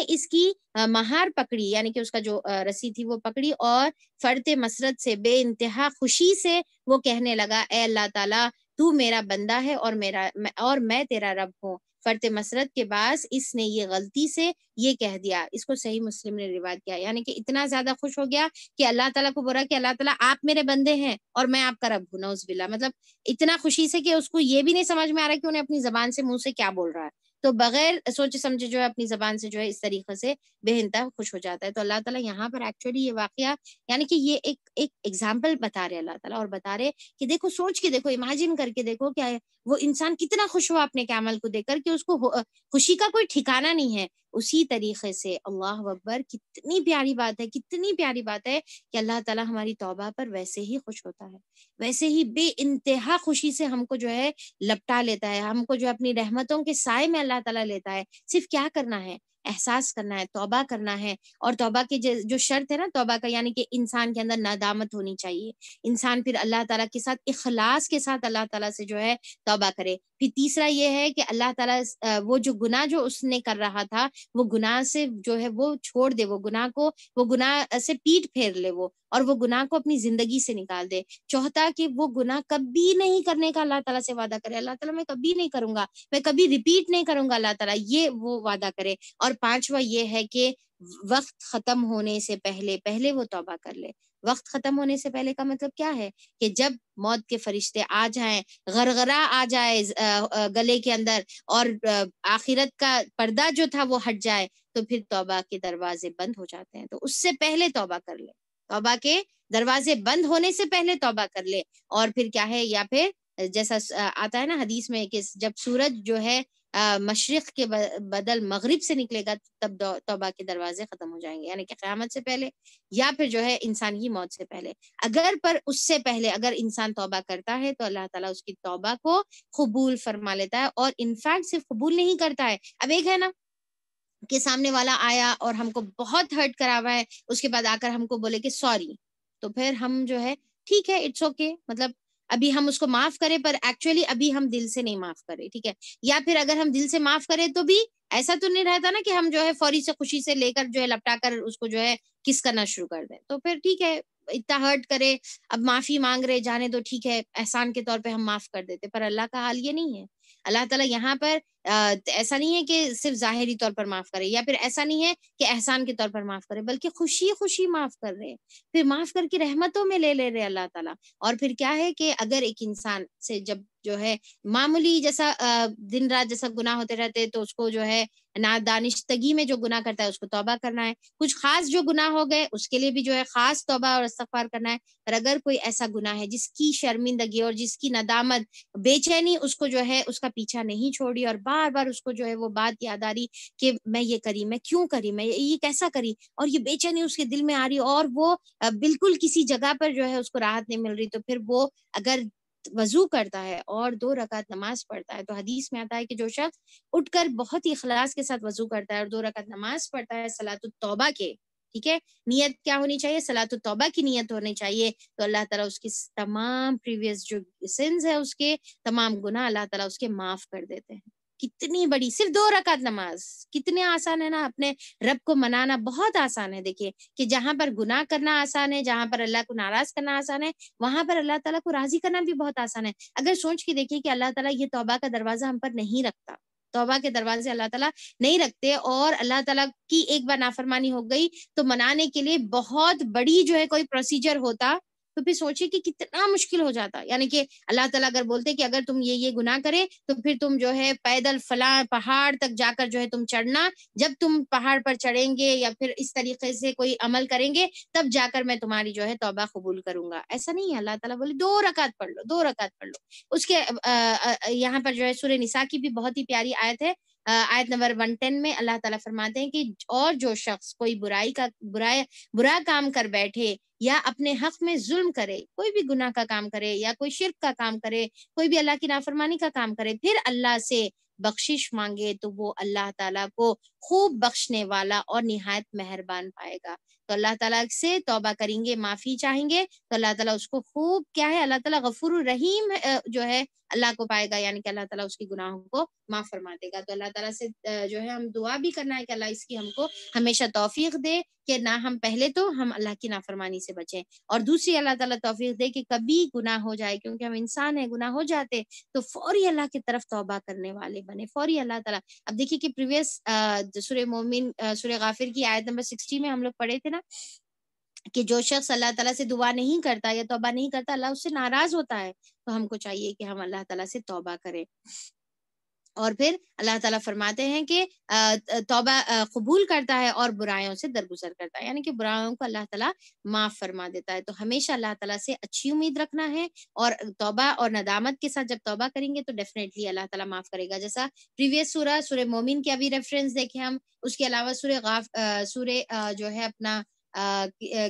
اس کی مہار پکڑی، یعنی کہ اس کا جو رسی تھی وہ پکڑی، اور فرط مسرت سے بے انتہا خوشی سے وہ کہنے لگا، اے اللہ تعالیٰ تو میرا بندہ ہے اور میں تیرا رب ہوں۔ فرط مسرت کے بعد اس نے یہ غلطی سے یہ کہہ دیا، اس کو صحیح مسلم نے روایت کیا، یعنی کہ اتنا زیادہ خوش ہو گیا کہ اللہ تعالیٰ کو بولا کہ اللہ تعالیٰ آپ میرے بندے ہیں اور میں آپ کا رب ہوں، نعوذ باللہ، مطلب اتنا خوشی سے کہ اس کو یہ بھی نہیں سمجھ میں آ رہا کہ انہیں اپنی زبان سے منہ سے کیا بول رہا ہے، تو بغیر سوچے سمجھے جو ہے اپنی زبان سے جو ہے اس طریقے سے بے انتہا خوش ہو جاتا ہے۔ تو اللہ تعالیٰ یہاں پر ایکچولی یہ واقعہ، یعنی کہ یہ ایک ایگزامپل بتا رہے اللہ تعالیٰ، اور بتا رہے کہ دیکھو، سوچ کے دیکھو، امیجن کر کے دیکھو کہ وہ انسان کتنا خوش ہوا اپنے کے عمل کو دیکھ کر کہ اس کو خوشی کا کوئی ٹھکانہ نہیں ہے۔ اسی طریقے سے اللہ اکبر، کتنی پیاری بات ہے، کتنی پیاری بات ہے کہ اللہ تعالیٰ ہماری توبہ پر ویسے ہی خوش ہوتا ہے، ویسے ہی بے انتہا خوشی سے ہم کو جو ہے لپٹا لیتا ہے، ہم کو جو اپنی رحمتوں کے سائے میں اللہ تعالیٰ لیتا ہے۔ صرف کیا کرنا ہے؟ احساس کرنا ہے، توبہ کرنا ہے، اور توبہ کے جو شرط ہے نا توبہ کا، یعنی کہ انسان کے اندر ندامت ہونی چاہیے، انسان پھر اللہ تعالیٰ کے ساتھ اخلاص کے ساتھ اللہ تعالیٰ سے جو ہے توبہ کرے۔ پھر تیسرا یہ ہے کہ اللہ تعالیٰ وہ جو گناہ جو اس نے کر رہا تھا وہ گناہ سے جو ہے وہ چھوڑ دے، وہ گناہ سے پیٹ پھیر لے، اور وہ گناہ کو اپنی زندگی سے نکال دے۔ چوتھا کہ وہ گناہ کبھی نہیں کرنے کا اللہ تعالیٰ سے وعدہ کرے، اللہ تعالیٰ میں کبھی نہیں کروں گا، میں کبھی ریپیٹ نہیں کروں گا، اللہ تعالیٰ یہ وہ وعدہ کرے۔ اور پانچواں یہ ہے کہ وقت ختم ہونے سے پہلے وہ توبہ کر لے۔ وقت ختم ہونے سے پہلے کا مطلب کیا ہے؟ کہ جب موت کے فرشتے آ جائیں، غرغرہ آ جائے گلے کے اندر، اور آخرت کا پردہ جو تھا وہ ہٹ جائے، تو پھر توبہ کے دروازے بند ہو جاتے ہیں، تو اس سے پہلے توبہ کر لے، توبہ کے دروازے بند ہونے سے پہلے توبہ کر لے۔ اور پھر کیا ہے، یا پھر جیسا آتا ہے نا حدیث میں کہ جب سورج جو ہے مشرق کے بدل مغرب سے نکلے گا تب توبہ کے دروازے ختم ہو جائیں گے، یعنی کہ قیامت سے پہلے، یا پھر جو ہے انسان کی موت سے پہلے۔ اگر پر اس سے پہلے اگر انسان توبہ کرتا ہے تو اللہ تعالیٰ اس کی توبہ کو قبول فرما لیتا ہے، اور انفیکٹ صرف قبول نہیں کرتا ہے، اب ایک ہے نا کہ سامنے والا آیا اور ہم کو بہت ہرٹ کرا ہوا ہے، اس کے بعد آ کر ہم کو بولے کہ سوری، تو پھر ہم جو ہے ٹھیک ہے، اٹس اوکے، مطلب ابھی ہم اس کو معاف کریں، پر ایکچولی ابھی ہم دل سے نہیں معاف کرے، ٹھیک ہے، یا پھر اگر ہم دل سے معاف کریں تو بھی ایسا تو نہیں رہتا نا کہ ہم جو ہے فوری سے خوشی سے لے کر جو ہے لپٹا کر اس کو جو ہے کس کرنا شروع کر دیں، تو پھر ٹھیک ہے، اتنا ہرٹ کرے، اب معافی مانگ رہے جانے تو ٹھیک ہے، احسان کے طور پہ ہم معاف کر دیتے، پر اللہ کا حال یہ نہیں ہے۔ اللہ تعالیٰ یہاں پر ایسا نہیں ہے کہ صرف ظاہری طور پر معاف کرے، یا پھر ایسا نہیں ہے کہ احسان کے طور پر معاف کرے، بلکہ خوشی خوشی معاف کر رہے، پھر معاف کر کے رحمتوں میں لے رہے اللہ تعالیٰ۔ اور پھر کیا ہے کہ اگر ایک انسان سے جب جو ہے معمولی جیسا دن رات جیسا گناہ ہوتے رہتے، تو اس کو جو ہے نادانشتگی میں جو گناہ کرتا ہے اس کو توبہ کرنا ہے، کچھ خاص جو گناہ ہو گئے اس کے لیے بھی جو ہے خاص توبہ اور استغفار کرنا ہے، پر اگر کوئی ایسا گناہ ہے جس کی شرمندگی اور جس کی ندامت، بے چینی اس کو جو ہے اس کا پیچھا نہیں چھوڑی، اور بار بار اس کو جو ہے وہ بات یاد آ رہی کہ میں یہ کری، میں کیوں کری، میں یہ کیسا کری، اور یہ بے چینی اس کے دل میں آ رہی، اور وہ بالکل کسی جگہ پر جو ہے اس کو راحت نہیں مل رہی، تو پھر وہ اگر وضو کرتا ہے اور 2 رکعت نماز پڑھتا ہے، تو حدیث میں آتا ہے کہ جو شخص اٹھ کر بہت ہی اخلاص کے ساتھ وضو کرتا ہے اور 2 رکعت نماز پڑھتا ہے صلاۃ التوبہ کے، ٹھیک ہے، نیت کیا ہونی چاہیے؟ صلاۃ التوبہ کی نیت ہونی چاہیے، تو اللہ تعالیٰ اس کی تمام پریویس جو سنز ہے، اس کے تمام گناہ اللہ تعالیٰ اس کے معاف کر دیتے ہیں۔ کتنی بڑی، صرف 2 رکعت نماز کتنے آسان ہے نا. اپنے رب کو منانا بہت آسان ہے. دیکھیے کہ جہاں پر گناہ کرنا آسان ہے، جہاں پر اللہ کو ناراض کرنا آسان ہے، وہاں پر اللہ تعالیٰ کو راضی کرنا بھی بہت آسان ہے. اگر سوچ کے دیکھیے کہ اللہ تعالیٰ یہ توبہ کا دروازہ ہم پر نہیں رکھتا، توبہ کے دروازے اللہ تعالیٰ نہیں رکھتے، اور اللہ تعالیٰ کی ایک بار نافرمانی ہو گئی تو منانے کے لیے بہت بڑی جو ہے کوئی پروسیجر ہوتا، تو پھر سوچے کہ کتنا مشکل ہو جاتا. یعنی کہ اللہ تعالیٰ اگر بولتے کہ اگر تم یہ گناہ کرے تو پھر تم جو ہے پیدل فلاں پہاڑ تک جا کر جو ہے تم چڑھنا، جب تم پہاڑ پر چڑھیں گے یا پھر اس طریقے سے کوئی عمل کریں گے تب جا کر میں تمہاری جو ہے توبہ قبول کروں گا. ایسا نہیں ہے. اللہ تعالیٰ بولے 2 رکعت پڑھ لو، 2 رکعت پڑھ لو. اس کے یہاں پر جو ہے سورہ نساء کی بھی بہت ہی پیاری آیت ہے، آیت نمبر 110 میں اللہ تعالیٰ فرماتے ہیں کہ اور جو شخص کوئی برا کام کر بیٹھے یا اپنے حق میں ظلم کرے، کوئی بھی گناہ کا کام کرے یا کوئی شرک کا کام کرے، کوئی بھی اللہ کی نافرمانی کا کام کرے، پھر اللہ سے بخشش مانگے تو وہ اللہ تعالیٰ کو خوب بخشنے والا اور نہایت مہربان پائے گا. تو اللہ تعالیٰ سے توبہ کریں گے، معافی چاہیں گے تو اللہ تعالیٰ اس کو خوب کیا ہے، اللہ تعالیٰ غفور الرحیم جو ہے اللہ کو پائے گا، یعنی کہ اللہ تعالیٰ اس کی گناہوں کو معاف فرما دے گا. تو اللہ تعالیٰ سے جو ہے ہم دعا بھی کرنا ہے کہ اللہ اس کی ہم کو ہمیشہ توفیق دے کہ نہ ہم پہلے تو ہم اللہ کی نافرمانی سے بچیں، اور دوسری اللہ تعالیٰ توفیق دے کہ کبھی گناہ ہو جائے، کیونکہ ہم انسان ہیں، گناہ ہو جاتے تو فوری اللہ کی طرف توبہ کرنے والے بنے، فوری اللہ تعالیٰ. اب دیکھیے کہ پریویس سورہ مومن سورہ غافر کی آیت نمبر 60 میں ہم لوگ پڑھے تھے نا کہ جو شخص اللہ تعالیٰ سے دعا نہیں کرتا یا توبہ نہیں کرتا اللہ اس سے ناراض ہوتا ہے. تو ہم کو چاہیے کہ ہم اللہ تعالیٰ سے توبہ کریں. اور پھر اللہ تعالیٰ فرماتے ہیں کہ توبہ قبول کرتا ہے اور برائیوں سے درگزر کرتا ہے، یعنی کہ برائیوں کو اللہ تعالیٰ معاف فرما دیتا ہے. تو ہمیشہ اللہ تعالیٰ سے اچھی امید رکھنا ہے، اور توبہ اور ندامت کے ساتھ جب توبہ کریں گے تو ڈیفینیٹلی اللہ تعالیٰ معاف کرے گا. جیسا پریویس سورہ مومن کے ابھی ریفرنس دیکھیں ہم، اس کے علاوہ سورہ جو ہے اپنا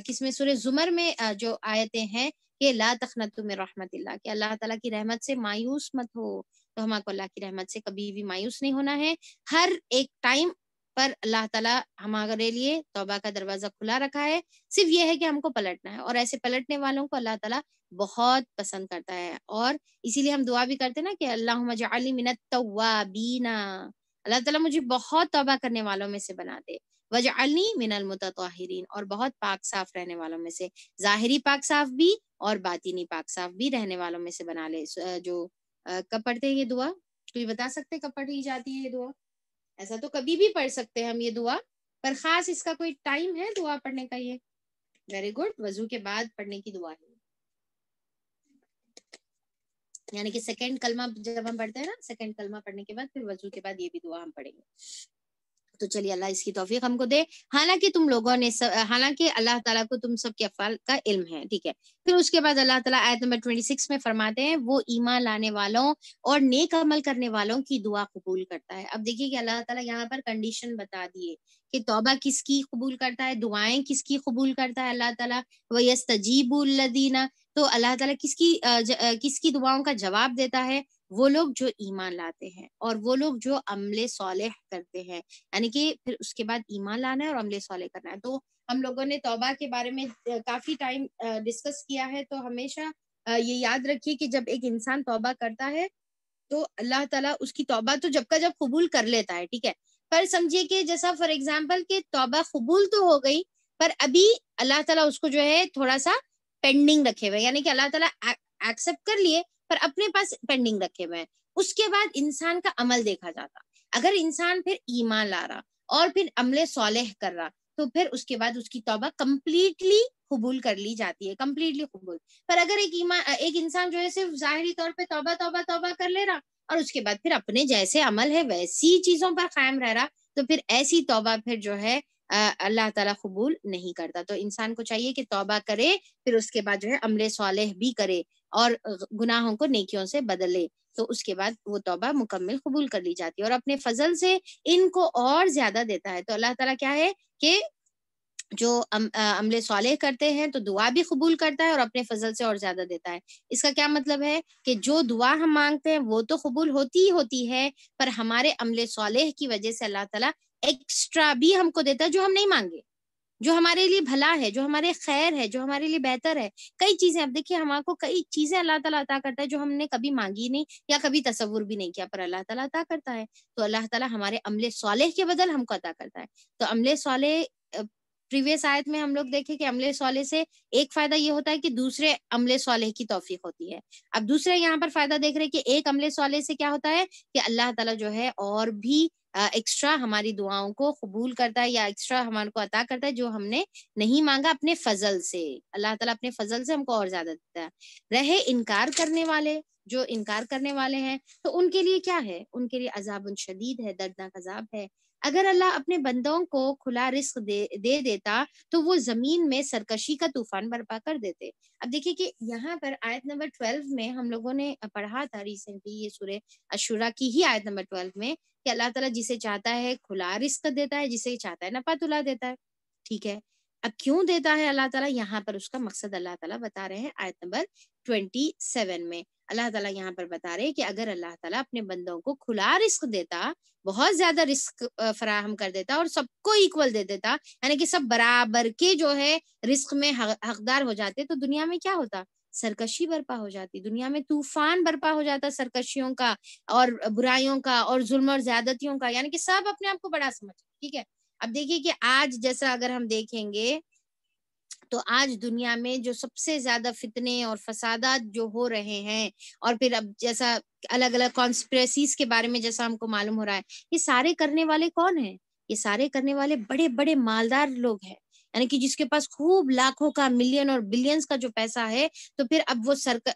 کس میں سورہ زمر میں جو آیتیں ہیں کہ لا تقنطوا من رحمت اللہ، کہ اللہ تعالیٰ کی رحمت سے مایوس مت ہو. تو ہم کو اللہ کی رحمت سے کبھی بھی مایوس نہیں ہونا ہے. ہر ایک ٹائم پر اللہ تعالیٰ ہمارے لیے توبہ کا دروازہ کھلا رکھا ہے، صرف یہ ہے کہ ہم کو پلٹنا ہے، اور ایسے پلٹنے والوں کو اللہ تعالیٰ بہت پسند کرتا ہے. اور اسی لیے ہم دعا بھی کرتے ہیں نا کہ اللہم اجعلنی من التوابین، اللہ تعالیٰ مجھے بہت توبہ کرنے والوں میں سے بنا دے. وجعلنی من المتطہرین، اور بہت پاک صاف رہنے والوں میں سے، ظاہری پاک صاف بھی اور باطینی پاک صاف بھی رہنے والوں میں سے بنا لے. جو کب پڑھتے ہیں یہ دعا؟ کوئی بتا سکتے کب پڑھی جاتی ہے یہ دعا؟ ایسا تو کبھی بھی پڑھ سکتے ہیں ہم یہ دعا، پر خاص اس کا کوئی ٹائم ہے دعا پڑھنے کا؟ یہ ویری گڈ، وضو کے بعد پڑھنے کی دعا ہے، یعنی کہ سیکنڈ کلمہ جب ہم پڑھتے ہیں نا، سیکنڈ کلمہ پڑھنے کے بعد پھر وضو کے بعد یہ بھی دعا ہم پڑھیں گے. تو چلیے اللہ اس کی توفیق ہم کو دے. حالانکہ تم لوگوں نے حالانکہ اللہ تعالیٰ کو تم سب کے افعال کا علم ہے، ٹھیک ہے. پھر اس کے بعد اللہ تعالیٰ آیت نمبر 26 میں فرماتے ہیں وہ ایمان لانے والوں اور نیک عمل کرنے والوں کی دعا قبول کرتا ہے. اب دیکھیے کہ اللہ تعالیٰ یہاں پر کنڈیشن بتا دیے کہ توبہ کس کی قبول کرتا ہے، دعائیں کس کی قبول کرتا ہے اللہ تعالیٰ. وَيَسْتَجِيبُ الَّذِينَ، تو اللہ تعالیٰ کس کی دعاؤں کا جواب دیتا ہے؟ وہ لوگ جو ایمان لاتے ہیں اور وہ لوگ جو عمل صالح کرتے ہیں، یعنی کہ پھر اس کے بعد ایمان لانا ہے اور عمل صالح کرنا ہے. تو ہم لوگوں نے توبہ کے بارے میں کافی ٹائم ڈسکس کیا ہے. تو ہمیشہ یہ یاد رکھیے کہ جب ایک انسان توبہ کرتا ہے تو اللہ تعالیٰ اس کی توبہ تو جب کا جب قبول کر لیتا ہے، ٹھیک ہے. پر سمجھیے کہ جیسا فار ایگزامپل کہ توبہ قبول تو ہو گئی، پر ابھی اللہ تعالیٰ اس کو جو ہے تھوڑا سا پینڈنگ رکھے ہوئے، یعنی کہ اللہ تعالیٰ ایکسپٹ کر لیے پر اپنے پاس پینڈنگ رکھے ہوئے ہیں. اس کے بعد انسان کا عمل دیکھا جاتا. اگر انسان پھر ایمان لا رہا اور پھر عمل صالح کر رہا تو پھر اس کے بعد اس کی توبہ کمپلیٹلی قبول کر لی جاتی ہے، کمپلیٹلی قبول. پر اگر ایک انسان جو ہے صرف ظاہری طور پہ توبہ توبہ توبہ کر لے رہا اور اس کے بعد پھر اپنے جیسے عمل ہے ویسی چیزوں پر قائم رہ رہا، تو پھر ایسی توبہ پھر جو ہے اللہ تعالیٰ قبول نہیں کرتا. تو انسان کو چاہیے کہ توبہ کرے، پھر اس کے بعد جو ہے عمل صالح بھی کرے اور گناہوں کو نیکیوں سے بدلے، تو اس کے بعد وہ توبہ مکمل قبول کر لی جاتی ہے. اور اپنے فضل سے ان کو اور زیادہ دیتا ہے. تو اللہ تعالیٰ کیا ہے کہ جو عمل صالح کرتے ہیں تو دعا بھی قبول کرتا ہے اور اپنے فضل سے اور زیادہ دیتا ہے. اس کا کیا مطلب ہے کہ جو دعا ہم مانگتے ہیں وہ تو قبول ہوتی ہی ہوتی ہے، پر ہمارے عمل صالح کی وجہ سے اللہ تعالیٰ ایکسٹرا بھی ہم کو دیتا ہے جو ہم نہیں مانگے. جو ہمارے لیے بھلا ہے، جو ہمارے خیر ہے، جو ہمارے لیے بہتر ہے. کئی چیزیں، اب دیکھیے ہمارے کو کئی چیزیں اللہ تعالیٰ عطا کرتا ہے جو ہم نے کبھی مانگی نہیں یا کبھی تصور بھی نہیں کیا، پر اللہ تعالیٰ عطا کرتا ہے. تو اللہ تعالیٰ ہمارے عمل صالح کے بدل ہم کو عطا کرتا ہے. تو عمل صالح، پریویس آیت میں ہم لوگ دیکھیں کہ عمل صالح سے ایک فائدہ یہ ہوتا ہے کہ دوسرے عمل صالح کی توفیق ہوتی ہے. اب دوسرے یہاں پر فائدہ دیکھ رہے کہ ایک عمل صالح سے کیا ہوتا ہے کہ اللہ تعالیٰ جو ہے اور بھی ایکسٹرا ہماری دعاؤں کو قبول کرتا ہے یا ایکسٹرا ہمارے کو عطا کرتا ہے جو ہم نے نہیں مانگا اپنے فضل سے. اللہ تعالیٰ اپنے فضل سے ہم کو اور زیادہ دیتا ہے. رہے انکار کرنے والے، جو انکار کرنے والے ہیں، تو ان کے لیے کیا ہے؟ ان کے لیے عذاب شدید ہے، دردناک عذاب ہے. اگر اللہ اپنے بندوں کو کھلا رزق دے دیتا تو وہ زمین میں سرکشی کا طوفان برپا کر دیتے. اب دیکھیے کہ یہاں پر آیت نمبر 12 میں ہم لوگوں نے پڑھا تھا ریسنٹلی، یہ سورہ الشورى کی ہی آیت نمبر 12 میں، کہ اللہ تعالیٰ جسے چاہتا ہے کھلا رزق دیتا ہے، جسے چاہتا ہے نپا تلا دیتا ہے. ٹھیک ہے، اب کیوں دیتا ہے اللہ تعالیٰ؟ یہاں پر اس کا مقصد اللہ تعالیٰ بتا رہے ہیں آیت نمبر 27 میں. اللہ تعالیٰ یہاں پر بتا رہے ہیں کہ اگر اللہ تعالیٰ اپنے بندوں کو کھلا رزق دیتا، بہت زیادہ رزق فراہم کر دیتا اور سب کو ایکول دے دیتا، یعنی کہ سب برابر کے جو ہے رزق میں حقدار ہو جاتے، تو دنیا میں کیا ہوتا؟ سرکشی برپا ہو جاتی. دنیا میں طوفان برپا ہو جاتا سرکشیوں کا اور برائیوں کا اور ظلم اور زیادتیوں کا، یعنی کہ سب اپنے آپ کو بڑا سمجھتے. ٹھیک ہے، اب دیکھیے کہ آج جیسا اگر ہم دیکھیں گے تو آج دنیا میں جو سب سے زیادہ فتنے اور فسادات جو ہو رہے ہیں، اور پھر اب جیسا الگ الگ کانسپریسیز کے بارے میں جیسا ہم کو معلوم ہو رہا ہے، یہ سارے کرنے والے کون ہیں؟ یہ سارے کرنے والے بڑے بڑے مالدار لوگ ہیں، یعنی کہ جس کے پاس خوب لاکھوں کا، ملین اور بلینز کا جو پیسہ ہے. تو پھر اب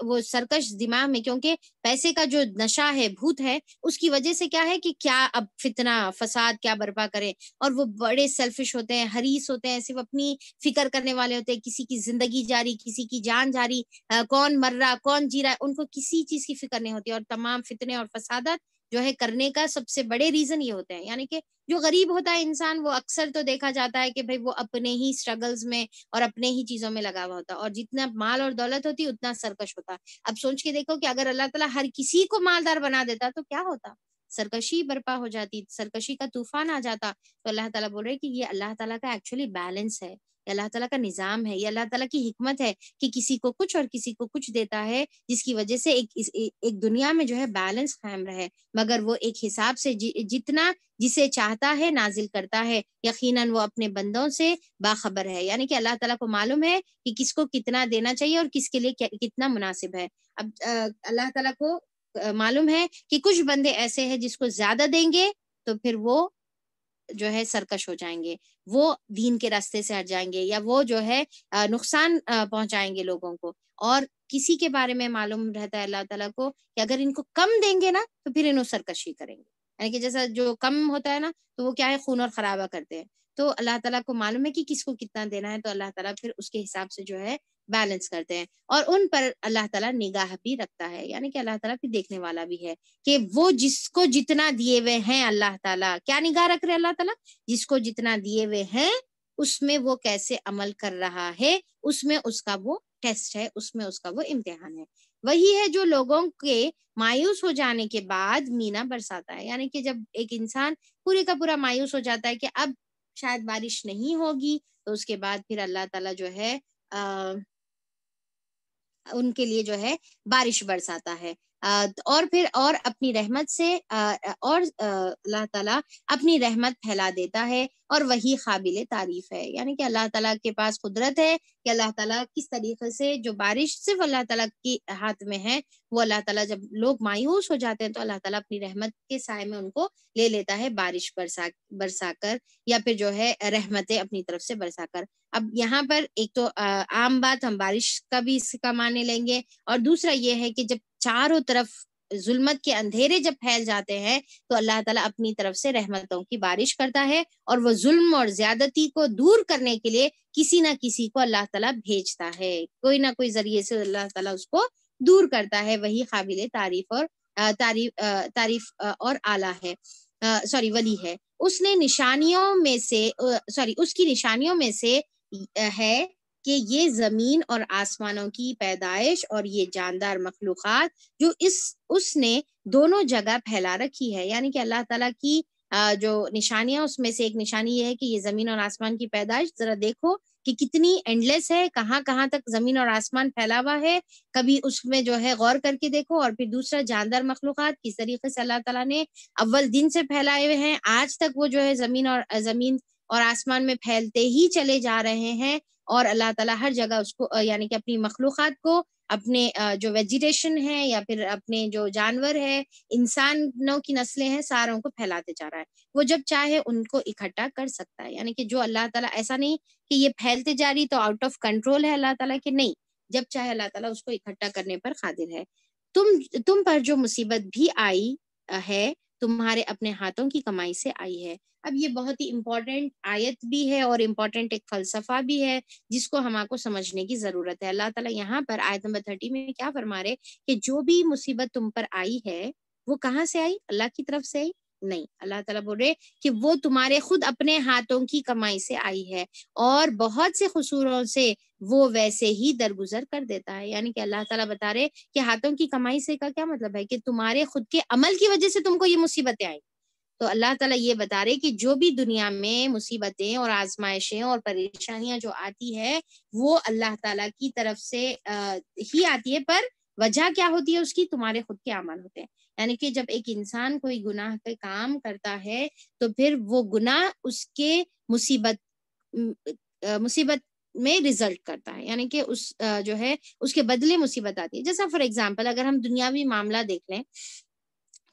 وہ سرکش دماغ میں، کیونکہ پیسے کا جو نشہ ہے، بھوت ہے، اس کی وجہ سے کیا ہے کہ کیا اب فتنہ فساد کیا برپا کرے. اور وہ بڑے سیلفش ہوتے ہیں، حریص ہوتے ہیں، صرف اپنی فکر کرنے والے ہوتے ہیں. کسی کی زندگی جاری، کسی کی جان جاری، کون مر رہا کون جی رہا ہے، ان کو کسی چیز کی فکر نہیں ہوتی. اور تمام فتنے اور فسادات جو ہے کرنے کا سب سے بڑے ریزن یہ ہوتے ہیں. یعنی کہ جو غریب ہوتا ہے انسان، وہ اکثر تو دیکھا جاتا ہے کہ بھئی وہ اپنے ہی سٹرگلز میں اور اپنے ہی چیزوں میں لگا ہوا ہوتا، اور جتنا مال اور دولت ہوتی اتنا سرکش ہوتا. اب سوچ کے دیکھو کہ اگر اللہ تعالیٰ ہر کسی کو مالدار بنا دیتا تو کیا ہوتا؟ سرکشی برپا ہو جاتی، سرکشی کا طوفان آ جاتا. تو اللہ تعالیٰ بول رہے کہ یہ اللہ تعالیٰ کا ایکچولی بیلنس ہے، یہ اللہ تعالیٰ کا نظام ہے، یہ اللہ تعالیٰ کی حکمت ہے کہ کسی کو کچھ اور کسی کو کچھ دیتا ہے، جس کی وجہ سے ایک دنیا میں جو ہے بیلنس قائم رہے. مگر وہ ایک حساب سے جتنا جسے چاہتا ہے نازل کرتا ہے، یقیناً وہ اپنے بندوں سے باخبر ہے. یعنی کہ اللہ تعالیٰ کو معلوم ہے کہ کس کو کتنا دینا چاہیے اور کس کے لیے کتنا مناسب ہے. اب اللہ تعالیٰ کو معلوم ہے کہ کچھ بندے ایسے ہیں جس کو زیادہ دیں گے تو پھر وہ جو ہے سرکش ہو جائیں گے، وہ دین کے راستے سے ہٹ جائیں گے، یا وہ جو ہے نقصان پہنچائیں گے لوگوں کو. اور کسی کے بارے میں معلوم رہتا ہے اللہ تعالیٰ کو کہ اگر ان کو کم دیں گے نا تو پھر انہوں سرکشی کریں گے. یعنی کہ جیسا جو کم ہوتا ہے نا تو وہ کیا ہے، خون اور خرابہ کرتے ہیں. تو اللہ تعالیٰ کو معلوم ہے کہ کس کو کتنا دینا ہے، تو اللہ تعالیٰ پھر اس کے حساب سے جو ہے بیلنس کرتے ہیں. اور ان پر اللہ تعالیٰ نگاہ بھی رکھتا ہے، یعنی کہ اللہ تعالیٰ بھی دیکھنے والا بھی ہے کہ وہ جس کو جتنا دیے ہوئے ہیں، اللہ تعالیٰ کیا نگاہ رکھ رہے اللہ تعالیٰ؟ جس کو جتنا دیے ہوئے ہیں اس میں وہ کیسے عمل کر رہا ہے، اس میں اس کا وہ ٹیسٹ ہے، اس میں اس کا وہ امتحان ہے. وہی ہے جو لوگوں کے مایوس ہو جانے کے بعد مینا برساتا ہے. یعنی کہ جب ایک انسان پورے کا پورا مایوس ہو جاتا ہے کہ اب شاید بارش نہیں ہوگی، تو اس کے بعد پھر اللہ تعالیٰ جو ہے ان کے لیے جو ہے بارش برساتا ہے. اور پھر اور اپنی رحمت سے اور اللہ تعالیٰ اپنی رحمت پھیلا دیتا ہے، اور وہی قابل تعریف ہے. یعنی کہ اللہ تعالیٰ کے پاس قدرت ہے کہ اللہ تعالیٰ کس طریقے سے جو بارش صرف اللہ تعالیٰ کی ہاتھ میں ہے، وہ اللہ تعالیٰ جب لوگ مایوس ہو جاتے ہیں تو اللہ تعالیٰ اپنی رحمت کے سائے میں ان کو لے لیتا ہے، بارش برسا کر، یا پھر جو ہے رحمتیں اپنی طرف سے برسا کر. اب یہاں پر ایک تو عام بات ہم بارش کا بھی اس کا معنی لیں گے، اور دوسرا یہ ہے کہ جب چاروں طرف ظلمت کے اندھیرے جب پھیل جاتے ہیں تو اللہ تعالیٰ اپنی طرف سے رحمتوں کی بارش کرتا ہے، اور وہ ظلم اور زیادتی کو دور کرنے کے لیے کسی نہ کسی کو اللہ تعالیٰ بھیجتا ہے، کوئی نہ کوئی ذریعے سے اللہ تعالیٰ اس کو دور کرتا ہے. وہی قابل تعریف اور تعریف اور اعلیٰ ہے، ولی ہے. اس نے نشانیوں میں سے اس کی نشانیوں میں سے ہے کہ یہ زمین اور آسمانوں کی پیدائش اور یہ جاندار مخلوقات جو اس نے دونوں جگہ پھیلا رکھی ہے. یعنی کہ اللہ تعالیٰ کی جو نشانیاں، اس میں سے ایک نشانی یہ ہے کہ یہ زمین اور آسمان کی پیدائش ذرا دیکھو کہ کتنی اینڈلیس ہے، کہاں کہاں تک زمین اور آسمان پھیلا ہوا ہے، کبھی اس میں جو ہے غور کر کے دیکھو۔ اور پھر دوسرا، جاندار مخلوقات کس طریقے سے اللہ تعالیٰ نے اول دن سے پھیلائے ہوئے ہیں، آج تک وہ جو ہے زمین اور آسمان میں پھیلتے ہی چلے جا رہے ہیں، اور اللہ تعالیٰ ہر جگہ اس کو یعنی کہ اپنی مخلوقات کو، اپنے جو ویجیٹیشن ہے یا پھر اپنے جو جانور ہے، انسانوں کی نسلیں ہیں، ساروں کو پھیلاتے جا رہا ہے۔ وہ جب چاہے ان کو اکٹھا کر سکتا ہے، یعنی کہ جو اللہ تعالیٰ، ایسا نہیں کہ یہ پھیلتے جا رہی تو آؤٹ آف کنٹرول ہے اللہ تعالیٰ کے، نہیں، جب چاہے اللہ تعالیٰ اس کو اکٹھا کرنے پر قادر ہے۔ تم پر جو مصیبت بھی آئی ہے، تمہارے اپنے ہاتھوں کی کمائی سے آئی ہے۔ اب یہ بہت ہی امپورٹنٹ آیت بھی ہے اور امپورٹنٹ ایک فلسفہ بھی ہے جس کو ہم کو سمجھنے کی ضرورت ہے۔ اللہ تعالیٰ یہاں پر آیت نمبر 30 میں کیا فرما رہے کہ جو بھی مصیبت تم پر آئی ہے وہ کہاں سے آئی؟ اللہ کی طرف سے آئی؟ نہیں، اللہ تعالیٰ بول رہے کہ وہ تمہارے خود اپنے ہاتھوں کی کمائی سے آئی ہے، اور بہت سے قصوروں سے وہ ویسے ہی درگزر کر دیتا ہے۔ یعنی کہ اللہ تعالیٰ بتا رہے کہ ہاتھوں کی کمائی سے کا کیا مطلب ہے کہ تمہارے خود کے عمل کی وجہ سے تم کو یہ مصیبتیں آئیں۔ تو اللہ تعالیٰ یہ بتا رہے کہ جو بھی دنیا میں مصیبتیں اور آزمائشیں اور پریشانیاں جو آتی ہے وہ اللہ تعالیٰ کی طرف سے ہی آتی ہے، پر وجہ کیا ہوتی ہے اس کی؟ تمہارے خود کے اعمال ہوتے ہیں۔ یعنی کہ جب ایک انسان کوئی گناہ کا کام کرتا ہے تو پھر وہ گناہ اس کے مصیبت میں ریزلٹ کرتا ہے، یعنی کہ اس جو ہے اس کے بدلے مصیبت آتی ہے۔ جیسا فار ایگزامپل اگر ہم دنیاوی معاملہ دیکھ لیں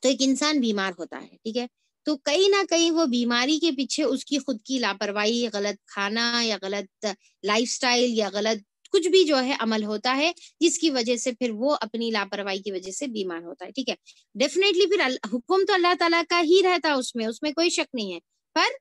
تو ایک انسان بیمار ہوتا ہے، ٹھیک ہے، تو کہیں نہ کہیں وہ بیماری کے پیچھے اس کی خود کی لاپرواہی، غلط کھانا یا غلط لائف سٹائل یا غلط کچھ بھی جو ہے عمل ہوتا ہے جس کی وجہ سے پھر وہ اپنی لاپرواہی کی وجہ سے بیمار ہوتا ہے، ٹھیک ہے۔ ڈیفینیٹلی پھر حکم تو اللہ تعالیٰ کا ہی رہتا اس میں کوئی شک نہیں ہے، پر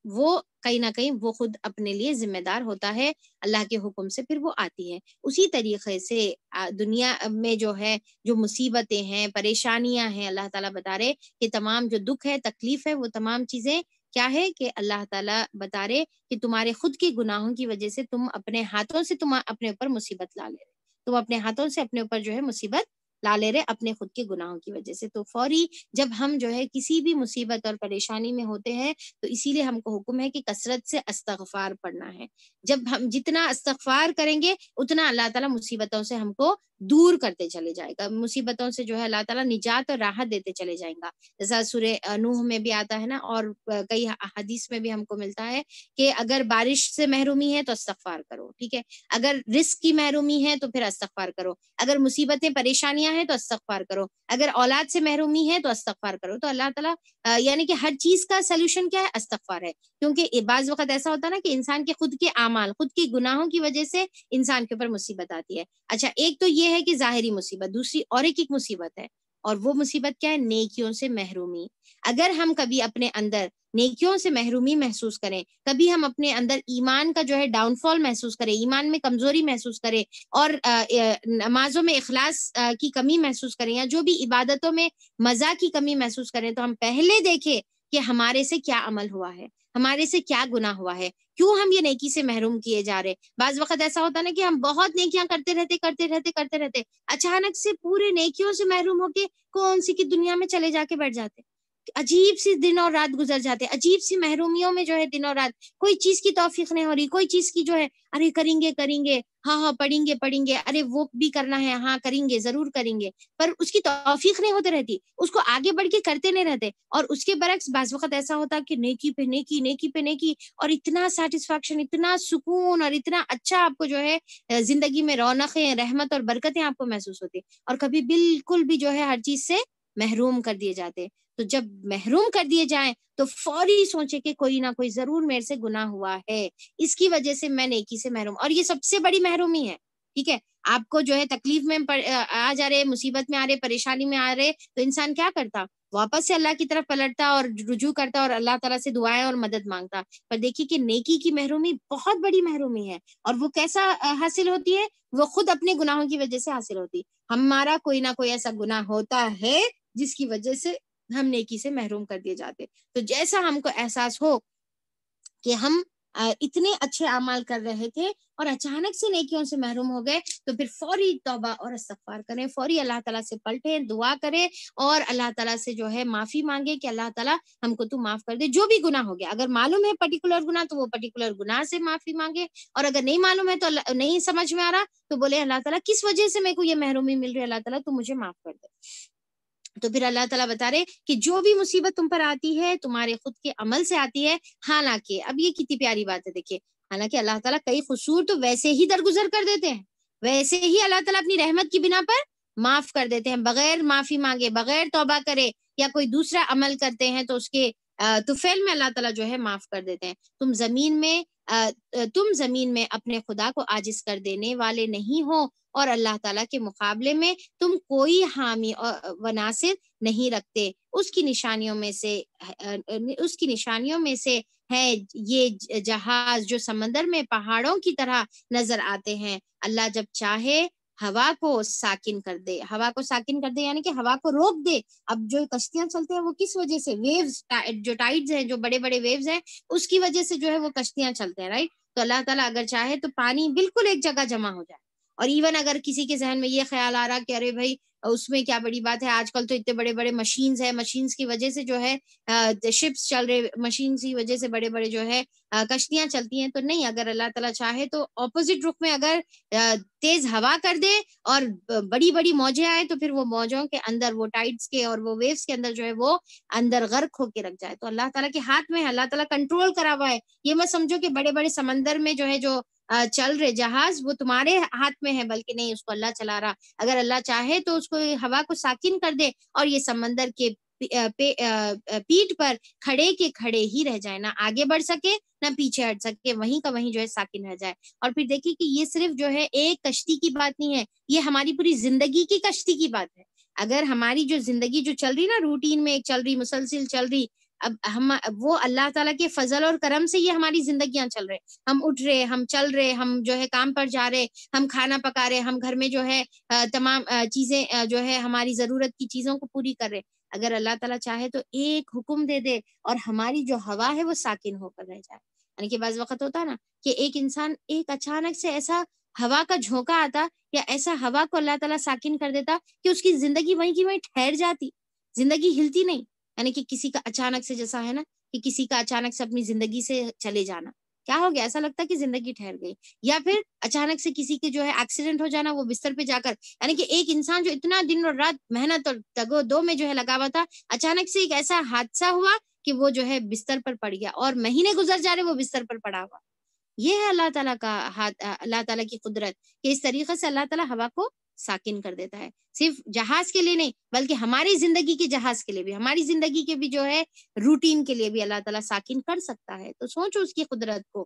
وہ کہیں نہ کہیں وہ خود اپنے لیے ذمہ دار ہوتا ہے، اللہ کے حکم سے پھر وہ آتی ہے۔ اسی طریقے سے دنیا میں جو ہے جو مصیبتیں ہیں، پریشانیاں ہیں، اللہ تعالیٰ بتا رہے کہ تمام جو دکھ ہے، تکلیف ہے، وہ تمام چیزیں کیا ہے کہ اللہ تعالیٰ بتا رہے کہ تمہارے خود کے گناہوں کی وجہ سے تم اپنے ہاتھوں سے تم اپنے اوپر مصیبت لا لے رہے، تم اپنے ہاتھوں سے اپنے اوپر جو ہے مصیبت لا لے رہے اپنے خود کے گناہوں کی وجہ سے۔ تو فوری جب ہم جو ہے کسی بھی مصیبت اور پریشانی میں ہوتے ہیں تو اسی لیے ہم کو حکم ہے کہ کثرت سے استغفار پڑھنا ہے۔ جب ہم جتنا استغفار کریں گے اتنا اللہ تعالیٰ مصیبتوں سے ہم کو دور کرتے چلے جائے گا، مصیبتوں سے جو ہے اللہ تعالیٰ نجات اور راحت دیتے چلے جائیں گا۔ جیسا سورہ نوح میں بھی آتا ہے نا، اور کئی حدیث میں بھی ہم کو ملتا ہے کہ اگر بارش سے محرومی ہے تو استغفار کرو، ٹھیک ہے، اگر رزق کی محرومی ہے تو پھر استغفار کرو، اگر مصیبتیں پریشانیاں ہیں تو استغفار کرو، اگر اولاد سے محرومی ہے تو استغفار کرو۔ تو اللہ تعالیٰ یعنی کہ ہر چیز کا سلوشن کیا ہے؟ استغفار ہے، کیونکہ بعض وقت ایسا ہوتا ہے نا کہ انسان کے خود کے اعمال، خود کے گناہوں کی وجہ سے انسان کے اوپر مصیبت آتی ہے۔ اچھا، ایک تو یہ ہے کہ ظاہری مصیبت، دوسری اور ایک مصیبت ہے، اور وہ مصیبت کیا ہے؟ نیکیوں سے محرومی۔ اگر ہم کبھی اپنے اندر نیکیوں سے محرومی محسوس کریں، کبھی ہم اپنے اندر ایمان کا جو ہے ڈاؤن فال محسوس کریں، ایمان میں کمزوری محسوس کریں، اور نمازوں میں اخلاص کی کمی محسوس کریں، یا جو بھی عبادتوں میں مزہ کی کمی محسوس کریں، تو ہم پہلے دیکھیں کہ ہمارے سے کیا عمل ہوا ہے، ہمارے سے کیا گناہ ہوا ہے، کیوں ہم یہ نیکی سے محروم کیے جا رہے۔ بعض وقت ایسا ہوتا ہے نا کہ ہم بہت نیکیاں کرتے رہتے اچانک سے پورے نیکیوں سے محروم ہو کے کون سی کی دنیا میں چلے جا کے بیٹھ جاتے، عجیب سی دن اور رات گزر جاتے، عجیب سی محرومیوں میں جو ہے دن اور رات، کوئی چیز کی توفیق نہیں ہو رہی، کوئی چیز کی جو ہے ارے کریں گے، ہاں پڑھیں گے، ارے وہ بھی کرنا ہے، ہاں کریں گے، ضرور کریں گے، پر اس کی توفیق نہیں ہوتے رہتی، اس کو آگے بڑھ کے کرتے نہیں رہتے۔ اور اس کے برعکس بعض وقت ایسا ہوتا کہ نیکی پہ نیکی، اور اتنا سیٹسفیکشن، اتنا سکون اور اتنا اچھا آپ کو جو ہے زندگی میں رونقیں، رحمت اور برکتیں آپ کو محسوس ہوتی، اور کبھی بالکل بھی جو ہے ہر چیز سے محروم کر دیے جاتے۔ تو جب محروم کر دیے جائیں تو فوری سوچے کہ کوئی نہ کوئی ضرور میرے سے گناہ ہوا ہے، اس کی وجہ سے میں نیکی سے محروم، اور یہ سب سے بڑی محرومی ہے، ٹھیک ہے۔ آپ کو جو ہے تکلیف میں آ جا رہے، مصیبت میں آ رہے، پریشانی میں آ رہے، تو انسان کیا کرتا؟ واپس سے اللہ کی طرف پلٹتا اور رجوع کرتا اور اللہ تعالیٰ سے دعائیں اور مدد مانگتا۔ پر دیکھیے کہ نیکی کی محرومی بہت بڑی محرومی ہے، اور وہ کیسا حاصل ہوتی ہے؟ وہ خود اپنے گناہوں کی وجہ سے حاصل ہوتی۔ ہمارا کوئی نہ کوئی ایسا گناہ ہوتا ہے جس کی وجہ سے ہم نیکی سے محروم کر دیے جاتے۔ تو جیسا ہم کو احساس ہو کہ ہم اتنے اچھے اعمال کر رہے تھے اور اچانک سے نیکیوں سے محروم ہو گئے، تو پھر فوری توبہ اور استغفار کریں، فوری اللہ تعالیٰ سے پلٹیں، دعا کریں اور اللہ تعالیٰ سے جو ہے معافی مانگے کہ اللہ تعالیٰ ہم کو تو معاف کر دے، جو بھی گناہ ہو گیا۔ اگر معلوم ہے پرٹیکولر گناہ تو وہ پرٹیکولر گناہ سے معافی مانگے، اور اگر نہیں معلوم ہے تو نہیں سمجھ میں آ رہا تو بولے اللہ تعالیٰ کس وجہ سے میرے کو یہ محرومی مل رہی ہے، اللہ تعالیٰ تو مجھے معاف کر دے۔ تو پھر اللہ تعالیٰ بتا رہے کہ جو بھی مصیبت تم پر آتی ہے تمہارے خود کے عمل سے آتی ہے، حالانکہ اب یہ کتنی پیاری بات ہے، دیکھیے، حالانکہ اللہ تعالیٰ کئی قصور تو ویسے ہی درگزر کر دیتے ہیں، ویسے ہی اللہ تعالیٰ اپنی رحمت کی بنا پر معاف کر دیتے ہیں، بغیر معافی مانگے، بغیر توبہ کرے یا کوئی دوسرا عمل کرتے ہیں تو اس کے طفیل میں اللہ تعالیٰ جو ہے معاف کر دیتے ہیں۔ تم زمین میں اپنے خدا کو عاجز کر دینے والے نہیں ہو، اور اللہ تعالیٰ کے مقابلے میں تم کوئی حامی و ناصر نہیں رکھتے۔ اس کی نشانیوں میں سے ہے یہ جہاز جو سمندر میں پہاڑوں کی طرح نظر آتے ہیں۔ اللہ جب چاہے ہوا کو ساکن کر دے، یعنی کہ ہوا کو روک دے۔ اب جو کشتیاں چلتے ہیں وہ کس وجہ سے؟ ویوز، جو ٹائیڈز ہیں، جو بڑے بڑے ویوز ہیں، اس کی وجہ سے جو ہے وہ کشتیاں چلتے ہیں، رائٹ؟ تو اللہ تعالیٰ اگر چاہے تو پانی بالکل ایک جگہ جمع ہو جائے، اور ایون اگر کسی کے ذہن میں یہ خیال آ رہا کہ ارے بھائی اس میں کیا بڑی بات ہے، آج کل تو اتنے بڑے بڑے مشینز ہیں، مشینز کی وجہ سے جو ہے شپس چل رہے، مشینز کی وجہ سے بڑے بڑے جو ہے کشتیاں چلتی ہیں، تو نہیں، اگر اللہ تعالیٰ چاہے تو اپوزٹ رخ میں اگر تیز ہوا کر دے اور بڑی بڑی موجیں آئے تو پھر وہ موجوں کے اندر، وہ ٹائڈز کے اور وہ ویوز کے اندر جو ہے وہ اندر غرق ہو کے رکھ جائے۔ تو اللہ تعالیٰ کے ہاتھ میں ہے، اللہ تعالیٰ کنٹرول کرا ہوا ہے۔ یہ مت سمجھو کہ بڑے بڑے سمندر میں جو ہے جو چل رہے جہاز وہ تمہارے ہاتھ میں ہے، بلکہ نہیں، اس کو اللہ چلا رہا۔ اگر اللہ چاہے تو اس کو ہوا کو ساکن کر دے اور یہ سمندر کے پیٹ پر کھڑے کے کھڑے ہی رہ جائے، نہ آگے بڑھ سکے نہ پیچھے ہٹ سکے، وہیں کا وہیں جو ہے ساکن رہ جائے۔ اور پھر دیکھیے کہ یہ صرف جو ہے ایک کشتی کی بات نہیں ہے، یہ ہماری پوری زندگی کی کشتی کی بات ہے۔ اگر ہماری جو زندگی جو چل رہی نا، روٹین میں چل رہی، مسلسل چل رہی، اب ہم وہ اللہ تعالیٰ کے فضل اور کرم سے یہ ہماری زندگیاں چل رہے، ہم اٹھ رہے، ہم چل رہے، ہم جو ہے کام پر جا رہے، ہم کھانا پکا رہے، ہم گھر میں جو ہے تمام چیزیں جو ہے ہماری ضرورت کی چیزوں کو پوری کر رہے۔ اگر اللہ تعالیٰ چاہے تو ایک حکم دے دے اور ہماری جو ہوا ہے وہ ساکن ہو کر رہ جائے۔ یعنی کہ بعض وقت ہوتا نا کہ ایک انسان ایک اچانک سے ایسا ہوا کا جھونکا آتا یا ایسا ہوا کو اللہ تعالیٰ ساکن کر دیتا کہ اس کی زندگی وہیں کی وہیں ٹھہر جاتی، زندگی ہلتی نہیں۔ یعنی کہ کسی کا اچانک سے، جیسا ہے نا کہ کسی کا اچانک سے اپنی زندگی سے چلے جانا، کیا ہو گیا، ایسا لگتا ہے کہ زندگی ٹھہر گئی۔ یا پھر اچانک سے کسی کے جو ہے ایکسیڈنٹ ہو جانا، وہ بستر پہ جا کر، یعنی کہ ایک انسان جو اتنا دن اور رات محنت اور تگو دو میں جو ہے لگا ہوا تھا، اچانک سے ایک ایسا حادثہ ہوا کہ وہ جو ہے بستر پر پڑ گیا اور مہینے گزر جا رہے وہ بستر پر پڑا ہوا۔ یہ ہے اللہ تعالیٰ کا ہاتھ، اللہ تعالیٰ کی قدرت کہ اس طریقے سے اللہ تعالیٰ ہوا کو ساکن کر دیتا ہے، صرف جہاز کے لیے نہیں بلکہ ہماری زندگی کے جہاز کے لیے بھی، ہماری زندگی کے بھی جو ہے روٹین کے لیے بھی اللہ تعالیٰ ساکن کر سکتا ہے۔ تو سوچو اس کی قدرت کو۔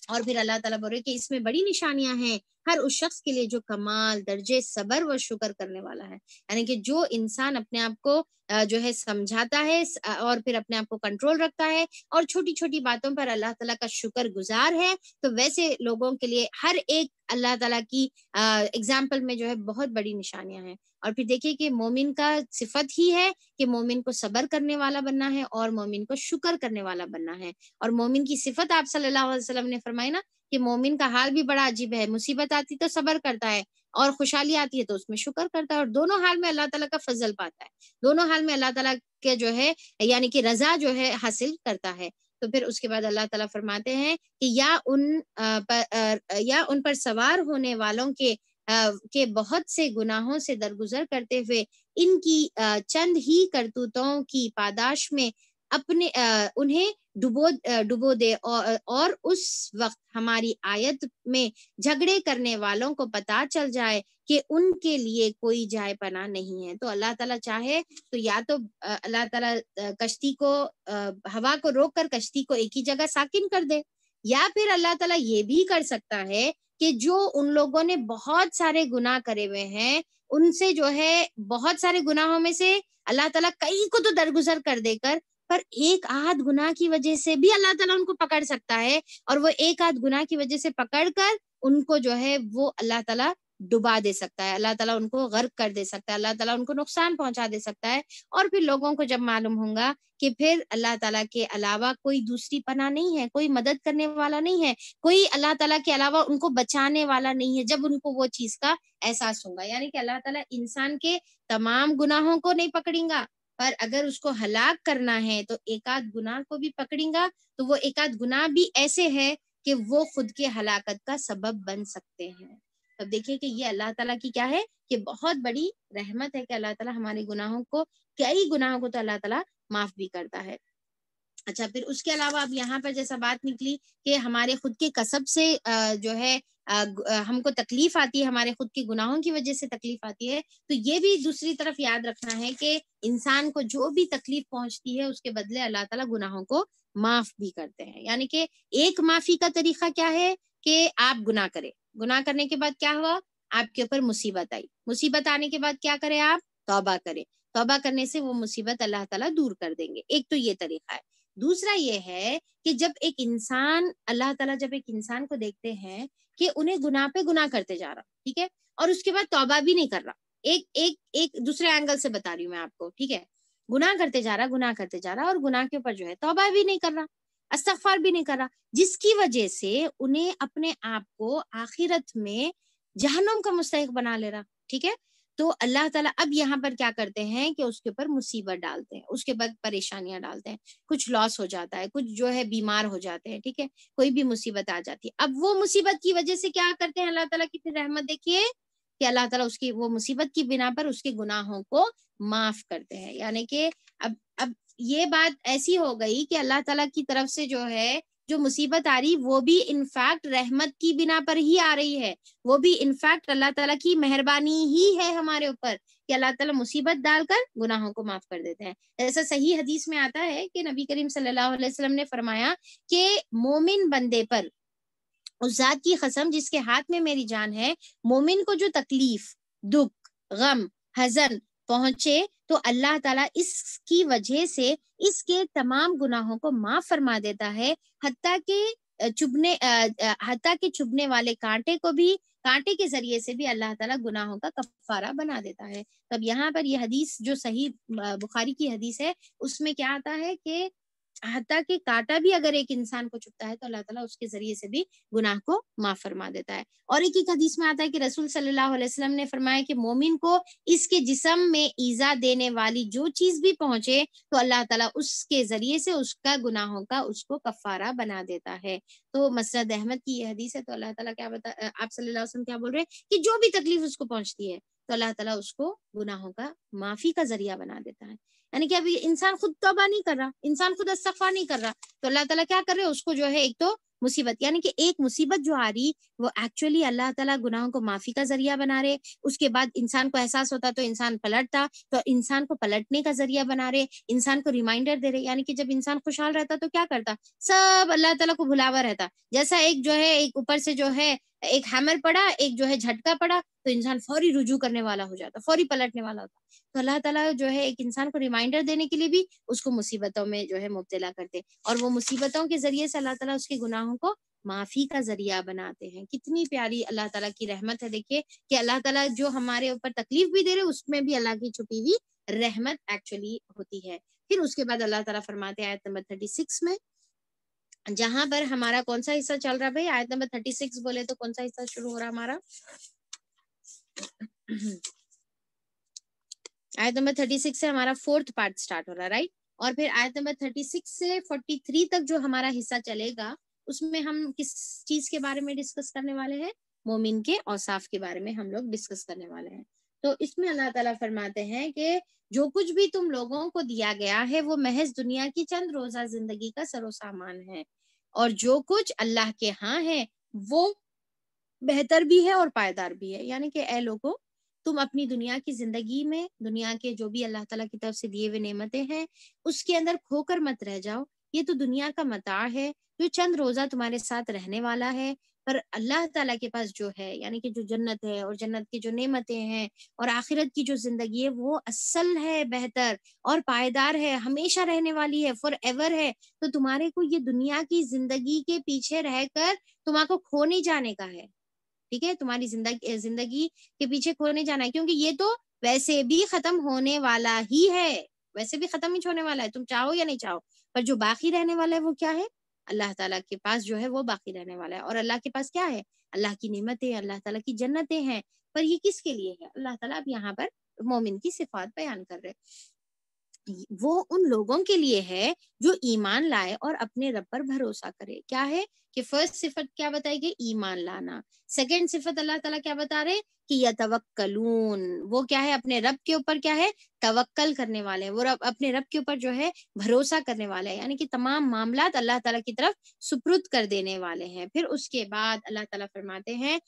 اور پھر اللہ تعالیٰ بول رہے کہ اس میں بڑی نشانیاں ہیں ہر اس شخص کے لیے جو کمال درجے صبر و شکر کرنے والا ہے۔ یعنی کہ جو انسان اپنے آپ کو جو ہے سمجھاتا ہے اور پھر اپنے آپ کو کنٹرول رکھتا ہے اور چھوٹی چھوٹی باتوں پر اللہ تعالیٰ کا شکر گزار ہے، تو ویسے لوگوں کے لیے ہر ایک اللہ تعالیٰ کی اگزامپل میں جو ہے بہت بڑی نشانیاں ہیں۔ اور پھر دیکھیے کہ مومن کا صفت ہی ہے کہ مومن کو صبر کرنے والا بننا ہے اور مومن کو شکر کرنے والا بننا ہے۔ اور مومن کی صفت آپ صلی اللہ علیہ وسلم نے فرمائی نا کہ مومن کا حال بھی بڑا عجیب ہے، مصیبت آتی تو صبر کرتا ہے اور خوشحالی آتی ہے تو اس میں شکر کرتا ہے، اور دونوں حال میں اللہ تعالیٰ کا فضل پاتا ہے، دونوں حال میں اللہ تعالیٰ کے جو ہے یعنی کہ رضا جو ہے حاصل کرتا ہے۔ تو پھر اس کے بعد اللہ تعالیٰ فرماتے ہیں کہ یا ان پر سوار ہونے والوں کے بہت سے گناہوں سے درگزر کرتے ہوئے ان کی چند ہی کرتوتوں کی پاداش میں انہیں ڈبو دے، اور اس وقت ہماری آیت میں جھگڑے کرنے والوں کو پتہ چل جائے کہ ان کے لیے کوئی جائے پناہ نہیں ہے۔ تو اللہ تعالیٰ چاہے تو یا تو اللہ تعالیٰ کشتی کو، ہوا کو روک کر کشتی کو ایک ہی جگہ ساکن کر دے، یا پھر اللہ تعالیٰ یہ بھی کر سکتا ہے کہ جو ان لوگوں نے بہت سارے گناہ کرے ہوئے ہیں ان سے جو ہے بہت سارے گناہوں میں سے اللہ تعالیٰ کئی کو تو درگزر کر دے کر، پر ایک آدھ گناہ کی وجہ سے بھی اللہ تعالیٰ ان کو پکڑ سکتا ہے، اور وہ ایک آدھ گناہ کی وجہ سے پکڑ کر ان کو جو ہے وہ اللہ تعالیٰ ڈبا دے سکتا ہے، اللہ تعالیٰ ان کو غرق کر دے سکتا ہے، اللہ تعالیٰ ان کو نقصان پہنچا دے سکتا ہے. اور پھر لوگوں کو جب معلوم ہوگا کہ پھر اللہ تعالیٰ کے علاوہ کوئی دوسری پناہ نہیں ہے، کوئی مدد کرنے والا نہیں ہے، کوئی اللہ تعالیٰ کے علاوہ ان کو بچانے والا نہیں ہے، جب ان کو وہ چیز کا احساس ہوگا. یعنی کہ اللہ تعالیٰ انسان کے تمام گناہوں کو نہیں پکڑیں گا، پر اگر اس کو ہلاک کرنا ہے تو ایک آدھ گناہ کو بھی پکڑیں گا. تو وہ ایک آدھ گناہ بھی ایسے ہے کہ وہ خود کے ہلاکت کا سبب بن سکتے ہیں. اب دیکھیں کہ یہ اللہ تعالیٰ کی کیا ہے کہ بہت بڑی رحمت ہے کہ اللہ تعالیٰ ہمارے گناہوں کو، کئی گناہوں کو تو اللہ تعالیٰ معاف بھی کرتا ہے. اچھا، پھر اس کے علاوہ اب یہاں پر جیسا بات نکلی کہ ہمارے خود کے کسب سے جو ہے ہم کو تکلیف آتی ہے، ہمارے خود کے گناہوں کی وجہ سے تکلیف آتی ہے. تو یہ بھی دوسری طرف یاد رکھنا ہے کہ انسان کو جو بھی تکلیف پہنچتی ہے اس کے بدلے اللہ تعالیٰ گناہوں کو معاف بھی کرتے ہیں. یعنی کہ ایک معافی کا طریقہ کیا ہے کہ آپ گناہ کریں، گناہ کرنے کے بعد کیا ہوا، آپ کے اوپر مصیبت آئی، مصیبت آنے کے بعد کیا کریں، آپ توبہ کریں، توبہ کرنے سے وہ مصیبت اللہ تعالیٰ دور کر دیں گے. ایک تو یہ طریقہ ہے. دوسرا یہ ہے کہ جب ایک انسان، اللہ تعالیٰ جب ایک انسان کو دیکھتے ہیں کہ انہیں گناہ پہ گناہ کرتے جا رہا، ٹھیک ہے، اور اس کے بعد توبہ بھی نہیں کر رہا، ایک دوسرے اینگل سے بتا رہی ہوں میں آپ کو، ٹھیک ہے، گناہ کرتے جا رہا اور گناہ کے اوپر جو ہے توبہ بھی نہیں کر رہا، استغفار بھی نہیں کر رہا، جس کی وجہ سے انہیں اپنے آپ کو آخرت میں جہنم کا مستحق بنا لے رہا. ٹھیک ہے، تو اللہ تعالیٰ اب یہاں پر کیا کرتے ہیں کہ اس کے اوپر مصیبت ڈالتے ہیں، اس کے بعد پریشانیاں ڈالتے ہیں، کچھ لاس ہو جاتا ہے، کچھ جو ہے بیمار ہو جاتے ہیں، ٹھیک ہے، کوئی بھی مصیبت آ جاتی ہے. اب وہ مصیبت کی وجہ سے کیا کرتے ہیں اللہ تعالیٰ کی پھر رحمت دیکھیے کہ اللہ تعالیٰ اس کی وہ مصیبت کی بنا پر اس کے گناہوں کو معاف کرتے ہیں. یعنی کہ اب یہ بات ایسی ہو گئی کہ اللہ تعالیٰ کی طرف سے جو ہے جو مصیبت آ رہی وہ بھی انفیکٹ رحمت کی بنا پر ہی آ رہی ہے، وہ بھی انفیکٹ اللہ تعالیٰ کی مہربانی ہی ہے ہمارے اوپر کہ اللہ تعالیٰ مصیبت ڈال کر گناہوں کو معاف کر دیتے ہیں. ایسا صحیح حدیث میں آتا ہے کہ نبی کریم صلی اللہ علیہ وسلم نے فرمایا کہ مومن بندے پر اس ذات کی قسم جس کے ہاتھ میں میری جان ہے، مومن کو جو تکلیف، دکھ، غم، حزن پہنچے تو اللہ تعالیٰ اس کی وجہ سے اس کے تمام گناہوں کو معاف فرما دیتا ہے، حتیٰ کہ چبھنے والے کانٹے کو بھی، کانٹے کے ذریعے سے بھی اللہ تعالیٰ گناہوں کا کفارہ بنا دیتا ہے. تب یہاں پر یہ حدیث جو صحیح بخاری کی حدیث ہے اس میں کیا آتا ہے کہ حتیٰ کہ کانٹا بھی اگر ایک انسان کو چبھتا ہے تو اللہ تعالیٰ اس کے ذریعے سے بھی گناہ کو معاف فرما دیتا ہے. اور ایک حدیث میں آتا ہے کہ رسول صلی اللہ علیہ وسلم نے فرمایا کہ مومن کو اس کے جسم میں ایذا دینے والی جو چیز بھی پہنچے تو اللہ تعالیٰ اس کے ذریعے سے اس کا گناہوں کا اس کو کفارہ بنا دیتا ہے. تو مسند احمد کی یہ حدیث ہے. تو اللہ تعالیٰ کیا آپ صلی اللہ علیہ وسلم کیا بول رہے ہیں کہ جو بھی تکلیف اس کو پہنچتی ہے تو اللہ تعالیٰ اس کو گناہوں کا معافی کا ذریعہ بنا دیتا ہے. یعنی کہ ابھی انسان خود توبہ نہیں کر رہا، انسان خود استغفار نہیں کر رہا، تو اللہ تعالیٰ کیا کر رہے اس کو جو ہے ایک تو مصیبت، یعنی کہ ایک مصیبت جو آ رہی وہ ایکچولی اللہ تعالیٰ گناہوں کو معافی کا ذریعہ بنا رہے. اس کے بعد انسان کو احساس ہوتا تو انسان پلٹتا، تو انسان کو پلٹنے کا ذریعہ بنا رہے، انسان کو ریمائنڈر دے رہے. یعنی کہ جب انسان خوشحال رہتا تو کیا کرتا، سب اللہ تعالیٰ کو بھلاوا رہتا. جیسا ایک جو ہے ایک اوپر سے جو ہے ایک ہیمر پڑا، ایک جو ہے جھٹکا پڑا تو انسان فوری رجوع کرنے والا ہو جاتا، فوری پلٹنے والا ہوتا. تو اللہ تعالیٰ جو ہے ایک انسان کو ریمائنڈر دینے کے لیے بھی اس کو مصیبتوں میں جو ہے مبتلا کرتے، اور وہ مصیبتوں کے ذریعے سے اللہ تعالیٰ اس کے گناہوں کو معافی کا ذریعہ بناتے ہیں. کتنی پیاری اللہ تعالیٰ کی رحمت ہے. دیکھیے کہ اللہ تعالیٰ جو ہمارے اوپر تکلیف بھی دے رہے اس میں بھی اللہ کی چھپی ہوئی رحمت ایکچولی ہوتی ہے. پھر اس کے بعد اللہ تعالیٰ فرماتے ہیں آیت نمبر 36 میں، جہاں پر ہمارا کون سا حصہ چل رہا ہے بھائی، آیت نمبر 36 بولے تو کون سا حصہ شروع ہو رہا ہمارا، آیت نمبر 36 سے ہمارا 4th پارٹ سٹارٹ ہو رہا ہے، رائٹ. اور پھر آیت نمبر 36 سے 43 تک جو ہمارا حصہ چلے گا اس میں ہم کس چیز کے بارے میں ڈسکس کرنے والے ہیں، مومن کے اوصاف کے بارے میں ہم لوگ ڈسکس کرنے والے ہیں. تو اس میں اللہ تعالیٰ فرماتے ہیں کہ جو کچھ بھی تم لوگوں کو دیا گیا ہے وہ محض دنیا کی چند روزہ زندگی کا سر و سامان ہے، اور جو کچھ اللہ کے ہاں ہے وہ بہتر بھی ہے اور پائیدار بھی ہے. یعنی کہ اے لوگوں، تم اپنی دنیا کی زندگی میں دنیا کے جو بھی اللہ تعالیٰ کی طرف سے دیے ہوئے نعمتیں ہیں اس کے اندر کھو کر مت رہ جاؤ. یہ تو دنیا کا متاع ہے جو چند روزہ تمہارے ساتھ رہنے والا ہے، پر اللہ تعالیٰ کے پاس جو ہے یعنی کہ جو جنت ہے اور جنت کی جو نعمتیں ہیں اور آخرت کی جو زندگی ہے وہ اصل ہے، بہتر اور پائیدار ہے، ہمیشہ رہنے والی ہے، فار ایور ہے. تو تمہارے کو یہ دنیا کی زندگی کے پیچھے رہ کر تمہارے کو کھو نہیں جانے کا ہے. ٹھیک ہے, تمہاری زندگی کے پیچھے کھونے جانا ہے, کیونکہ یہ تو ویسے بھی ختم ہونے والا ہی ہے, ویسے بھی ختم ہی ہونے والا ہے, تم چاہو یا نہیں چاہو. پر جو باقی رہنے والا ہے وہ کیا ہے, اللہ تعالیٰ کے پاس جو ہے وہ باقی رہنے والا ہے. اور اللہ کے پاس کیا ہے, اللہ کی نعمتیں, اللہ تعالیٰ کی جنتیں ہیں. پر یہ کس کے لیے ہے, اللہ تعالیٰ اب یہاں پر مومن کی صفات بیان کر رہے, وہ ان لوگوں کے لیے ہے جو ایمان لائے اور اپنے رب پر بھروسہ کرے. کیا ہے کہ فرسٹ صفت کیا بتائی گئی, ایمان لانا. سیکنڈ صفت اللہ تعالیٰ کیا بتا رہے کہ یتوکلون, وہ کیا ہے, اپنے رب کے اوپر کیا ہے, توکل کرنے والے ہیں, وہ اپنے رب کے اوپر جو ہے بھروسہ کرنے والے ہیں, یعنی کہ تمام معاملات اللہ تعالیٰ کی طرف سپرد کر دینے والے ہیں. پھر اس کے بعد اللہ تعالیٰ فرماتے ہیں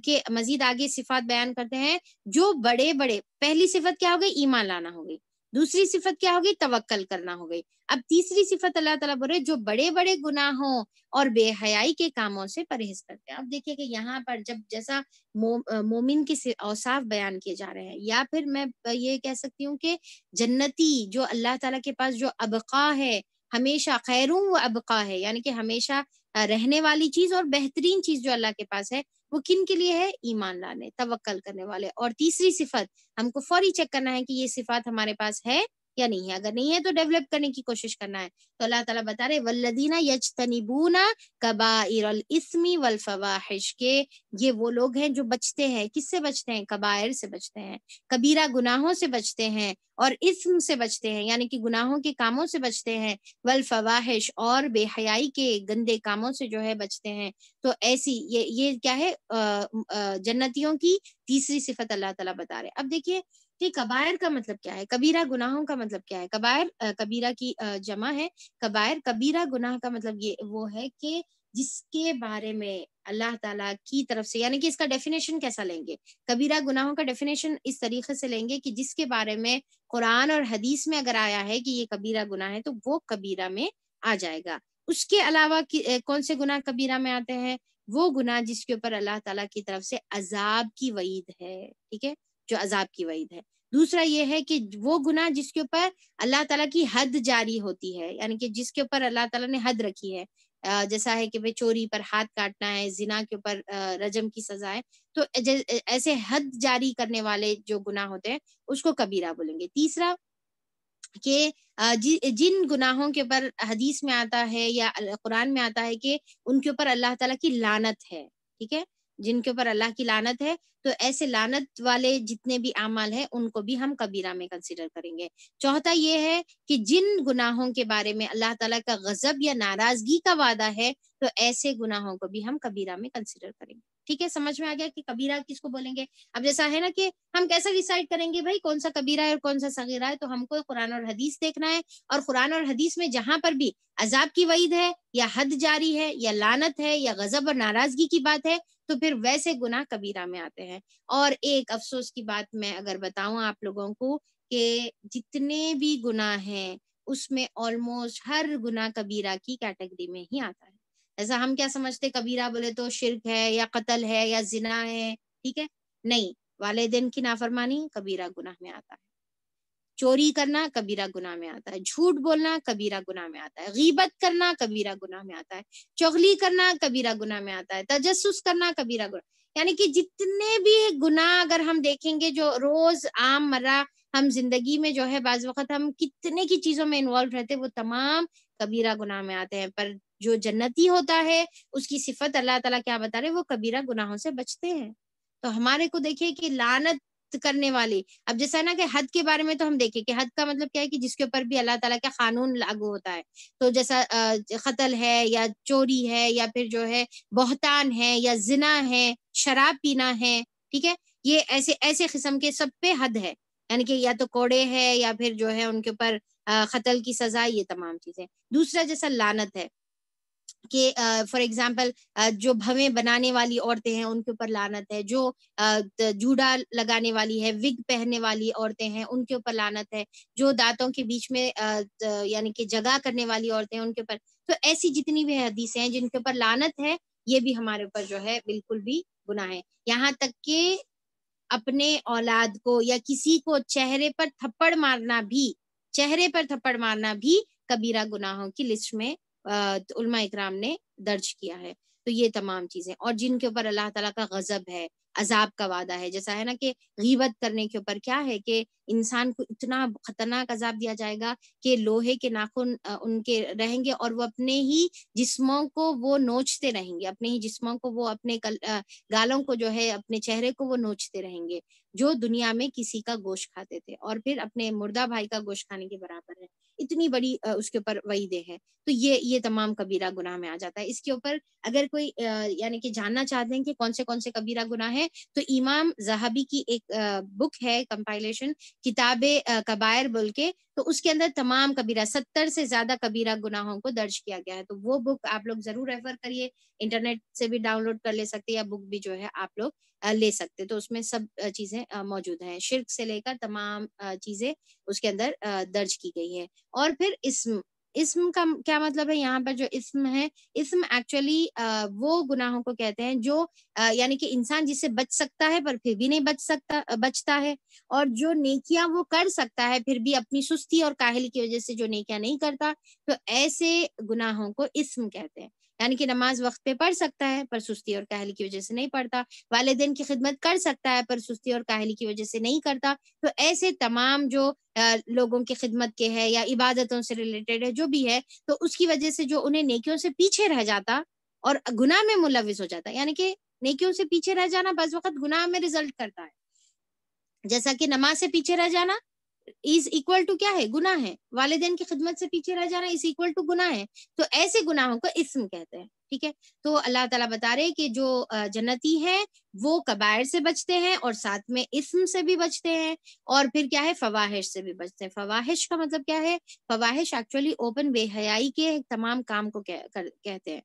کہ مزید آگے صفات بیان کرتے ہیں جو بڑے بڑے, پہلی صفت کیا ہو گئی, ایمان لانا ہو گئی, دوسری صفت کیا ہوگی, توکل کرنا ہو گئی. اب تیسری صفت اللہ تعالیٰ بول رہے جو بڑے بڑے گناہوں اور بے حیائی کے کاموں سے پرہیز کرتے ہیں. اب دیکھیے کہ یہاں پر جب جیسا مومن کے اوصاف بیان کیے جا رہے ہیں, یا پھر میں یہ کہہ سکتی ہوں کہ جنتی جو اللہ تعالیٰ کے پاس جو ابقا ہے, ہمیشہ خیروں و ابقا ہے, یعنی کہ ہمیشہ رہنے والی چیز اور بہترین چیز جو اللہ کے پاس ہے, وہ کن کے لیے ہے, ایمان لانے, توکل کرنے والے. اور تیسری صفت ہم کو فوری چیک کرنا ہے کہ یہ صفات ہمارے پاس ہے یا نہیں ہے, اگر نہیں ہے تو ڈیولپ کرنے کی کوشش کرنا ہے. تو اللہ تعالیٰ بتا رہے والذین یجتنبون کبائر الاثم والفواحش, کے یہ وہ لوگ ہیں جو بچتے ہیں, کس سے بچتے ہیں, کبائر سے بچتے ہیں, کبیرہ گناہوں سے بچتے ہیں, اور اسم سے بچتے ہیں یعنی کہ گناہوں کے کاموں سے بچتے ہیں, والفواحش اور بے حیائی کے گندے کاموں سے جو ہے بچتے ہیں. تو ایسی یہ کیا ہے, جنتیوں کی تیسری صفت اللہ تعالیٰ بتا رہے. اب دیکھیے کہ کبائر کا مطلب کیا ہے, کبیرہ گناہوں کا مطلب کیا ہے. کبائر کبیرہ کی جمع ہے, کبائر کبیرہ گناہ کا مطلب یہ وہ ہے کہ جس کے بارے میں اللہ تعالیٰ کی طرف سے, یعنی کہ اس کا ڈیفینیشن کیسا لیں گے, کبیرہ گناہوں کا ڈیفینیشن اس طریقے سے لیں گے کہ جس کے بارے میں قرآن اور حدیث میں اگر آیا ہے کہ یہ کبیرہ گناہ ہے تو وہ کبیرہ میں آ جائے گا. اس کے علاوہ کون سے گناہ کبیرہ میں آتے ہیں, وہ گناہ جس کے اوپر اللہ تعالیٰ کی طرف سے عذاب کی وعید ہے, ٹھیک ہے, جو عذاب کی وعید ہے. دوسرا یہ ہے کہ وہ گناہ جس کے اوپر اللہ تعالیٰ کی حد جاری ہوتی ہے, یعنی کہ جس کے اوپر اللہ تعالیٰ نے حد رکھی ہے, جیسا ہے کہ چوری پر ہاتھ کاٹنا ہے, زنا کے اوپر رجم کی سزا ہے. تو ایسے حد جاری کرنے والے جو گناہ ہوتے ہیں اس کو کبیرہ بولیں گے. تیسرا کہ جن گناہوں کے اوپر حدیث میں آتا ہے یا قرآن میں آتا ہے کہ ان کے اوپر اللہ تعالیٰ کی لعنت ہے, ٹھیک ہے, جن کے اوپر اللہ کی لعنت ہے, تو ایسے لعنت والے جتنے بھی اعمال ہیں ان کو بھی ہم کبیرہ میں کنسیڈر کریں گے. چوتھا یہ ہے کہ جن گناہوں کے بارے میں اللہ تعالیٰ کا غضب یا ناراضگی کا وعدہ ہے تو ایسے گناہوں کو بھی ہم کبیرہ میں کنسیڈر کریں گے. ٹھیک ہے, سمجھ میں آ گیا کہ کبیرہ کس کو بولیں گے. اب جیسا ہے نا کہ ہم کیسا ڈیسائیڈ کریں گے بھائی کون سا کبیرہ ہے اور کون سا صغیرہ ہے, تو ہم کو قرآن اور حدیث دیکھنا ہے, اور قرآن اور حدیث میں جہاں پر بھی عذاب کی وعید ہے یا حد جاری ہے یا لعنت ہے یا غضب اور ناراضگی کی بات ہے تو پھر ویسے گناہ کبیرہ میں آتے ہیں. اور ایک افسوس کی بات میں اگر بتاؤں آپ لوگوں کو کہ جتنے بھی گناہ ہیں اس میں آلموسٹ ہر گناہ کبیرہ کی کیٹیگری میں ہی آتا ہے. ایسا ہم کیا سمجھتے کبیرہ بولے تو شرک ہے یا قتل ہے یا زنا ہے, ٹھیک ہے, نہیں, والدین کی نافرمانی کبیرہ گناہ میں آتا ہے, چوری کرنا کبیرہ گناہ میں آتا ہے, جھوٹ بولنا کبیرہ گناہ میں آتا ہے, غیبت کرنا کبیرہ گناہ میں آتا ہے, چغلی کرنا کبیرہ گناہ میں آتا ہے, تجسس کرنا کبیرہ گناہ, یعنی کہ جتنے بھی گناہ اگر ہم دیکھیں گے جو روز عام مرہ ہم زندگی میں جو ہے بعض وقت ہم کتنے کی چیزوں میں انوالو رہتے وہ تمام کبیرہ گناہ میں آتے ہیں. پر جو جنتی ہوتا ہے اس کی صفت اللہ تعالیٰ کیا بتا رہے, وہ کبیرہ گناہوں سے بچتے ہیں. تو ہمارے کو دیکھیے کہ لعنت کرنے والی, اب جیسا ہے نا کہ حد کے بارے میں تو ہم دیکھیں کہ حد کا مطلب کیا ہے کہ جس کے اوپر بھی اللہ تعالیٰ کا قانون لاگو ہوتا ہے, تو جیسا قتل ہے یا چوری ہے یا پھر جو ہے بہتان ہے یا زنا ہے, شراب پینا ہے, ٹھیک ہے, یہ ایسے قسم کے سب پہ حد ہے, یعنی کہ یا تو کوڑے ہے یا پھر جو ہے ان کے اوپر قتل کی سزا, یہ تمام چیزیں. دوسرا جیسا لعنت ہے کہ فار ایگزامپل جو بھویں بنانے والی عورتیں ہیں ان کے اوپر لعنت ہے, جو جوڑا لگانے والی ہے, وگ پہننے والی عورتیں ہیں ان کے اوپر لعنت ہے, جو دانتوں کے بیچ میں یعنی کہ جگہ کرنے والی عورتیں ہیں ان کے اوپر. تو ایسی جتنی بھی حدیثیں ہیں جن کے اوپر لعنت ہے یہ بھی ہمارے اوپر جو ہے بالکل بھی گناہ ہے. یہاں تک کہ اپنے اولاد کو یا کسی کو چہرے پر تھپڑ مارنا بھی کبیرہ گناہوں کی لسٹ میں علماء اکرام نے درج کیا ہے. تو یہ تمام چیزیں، اور جن کے اوپر اللہ تعالیٰ کا غضب ہے، عذاب کا وعدہ ہے، جیسا ہے نا کہ غیبت کرنے کے اوپر کیا ہے کہ انسان کو اتنا خطرناک عذاب دیا جائے گا کہ لوہے کے ناخن ان کے رہیں گے، اور وہ اپنے ہی جسموں کو وہ نوچتے رہیں گے، اپنے ہی جسموں کو وہ اپنے گالوں کو جو ہے، اپنے چہرے کو وہ نوچتے رہیں گے، جو دنیا میں کسی کا گوشت کھاتے تھے، اور پھر اپنے مردہ بھائی کا گوشت کھانے کے برابر ہے. اتنی بڑی اس کے اوپر وعیدیں ہے. تو یہ تمام کبیرہ گناہ میں آ جاتا ہے. اس کے اوپر اگر کوئی یعنی کہ جاننا چاہتے ہیں کہ کون سے کبیرہ گناہ ہے، تو امام ذہبی کی ایک بک ہے، کمپائلیشن کتاب کبائر بول کے، تو اس کے اندر تمام کبیرہ 70 سے زیادہ کبیرہ گناہوں کو درج کیا گیا ہے. تو وہ بک آپ لوگ ضرور ریفر کریے، انٹرنیٹ سے بھی ڈاؤن لوڈ کر لے سکتے، یا بک بھی جو ہے آپ لوگ لے سکتے. تو اس میں سب چیزیں موجود ہیں، شرک سے لے کر تمام چیزیں اس کے اندر درج کی گئی ہے. اور پھر اسم کا کیا مطلب ہے؟ یہاں پر جو اسم ہے، اسم ایکچولی وہ گناہوں کو کہتے ہیں جو یعنی کہ انسان جس سے بچ سکتا ہے پر پھر بھی نہیں بچتا ہے، اور جو نیکیاں وہ کر سکتا ہے پھر بھی اپنی سستی اور کاہلی کی وجہ سے جو نیکیاں نہیں کرتا، تو ایسے گناہوں کو اسم کہتے ہیں. یعنی کہ نماز وقت پہ پڑھ سکتا ہے پر سستی اور کاہلی کی وجہ سے نہیں پڑھتا، والدین کی خدمت کر سکتا ہے پر سستی اور کاہلی کی وجہ سے نہیں کرتا. تو ایسے تمام جو لوگوں کی خدمت کے ہے یا عبادتوں سے ریلیٹڈ ہے جو بھی ہے، تو اس کی وجہ سے جو انہیں نیکیوں سے پیچھے رہ جاتا اور گناہ میں ملوث ہو جاتا، یعنی کہ نیکیوں سے پیچھے رہ جانا بعض وقت گناہ میں رزلٹ کرتا ہے. جیسا کہ نماز سے پیچھے رہ جانا از اکول ٹو کیا ہے؟ گناہ ہے. والدین کی خدمت سے پیچھے رہ جانا از اکول ٹو گناہ ہے. تو ایسے گناہوں کو اسم کہتے ہیں. ٹھیک ہے، تو اللہ تعالیٰ بتا رہے کہ جو جنتی ہیں وہ کبائر سے بچتے ہیں، اور ساتھ میں اسم سے بھی بچتے ہیں، اور پھر کیا ہے؟ فواحش سے بھی بچتے ہیں. فواحش کا مطلب کیا ہے؟ فواحش ایکچولی اوپن بے حیائی کے تمام کام کو کہتے ہیں،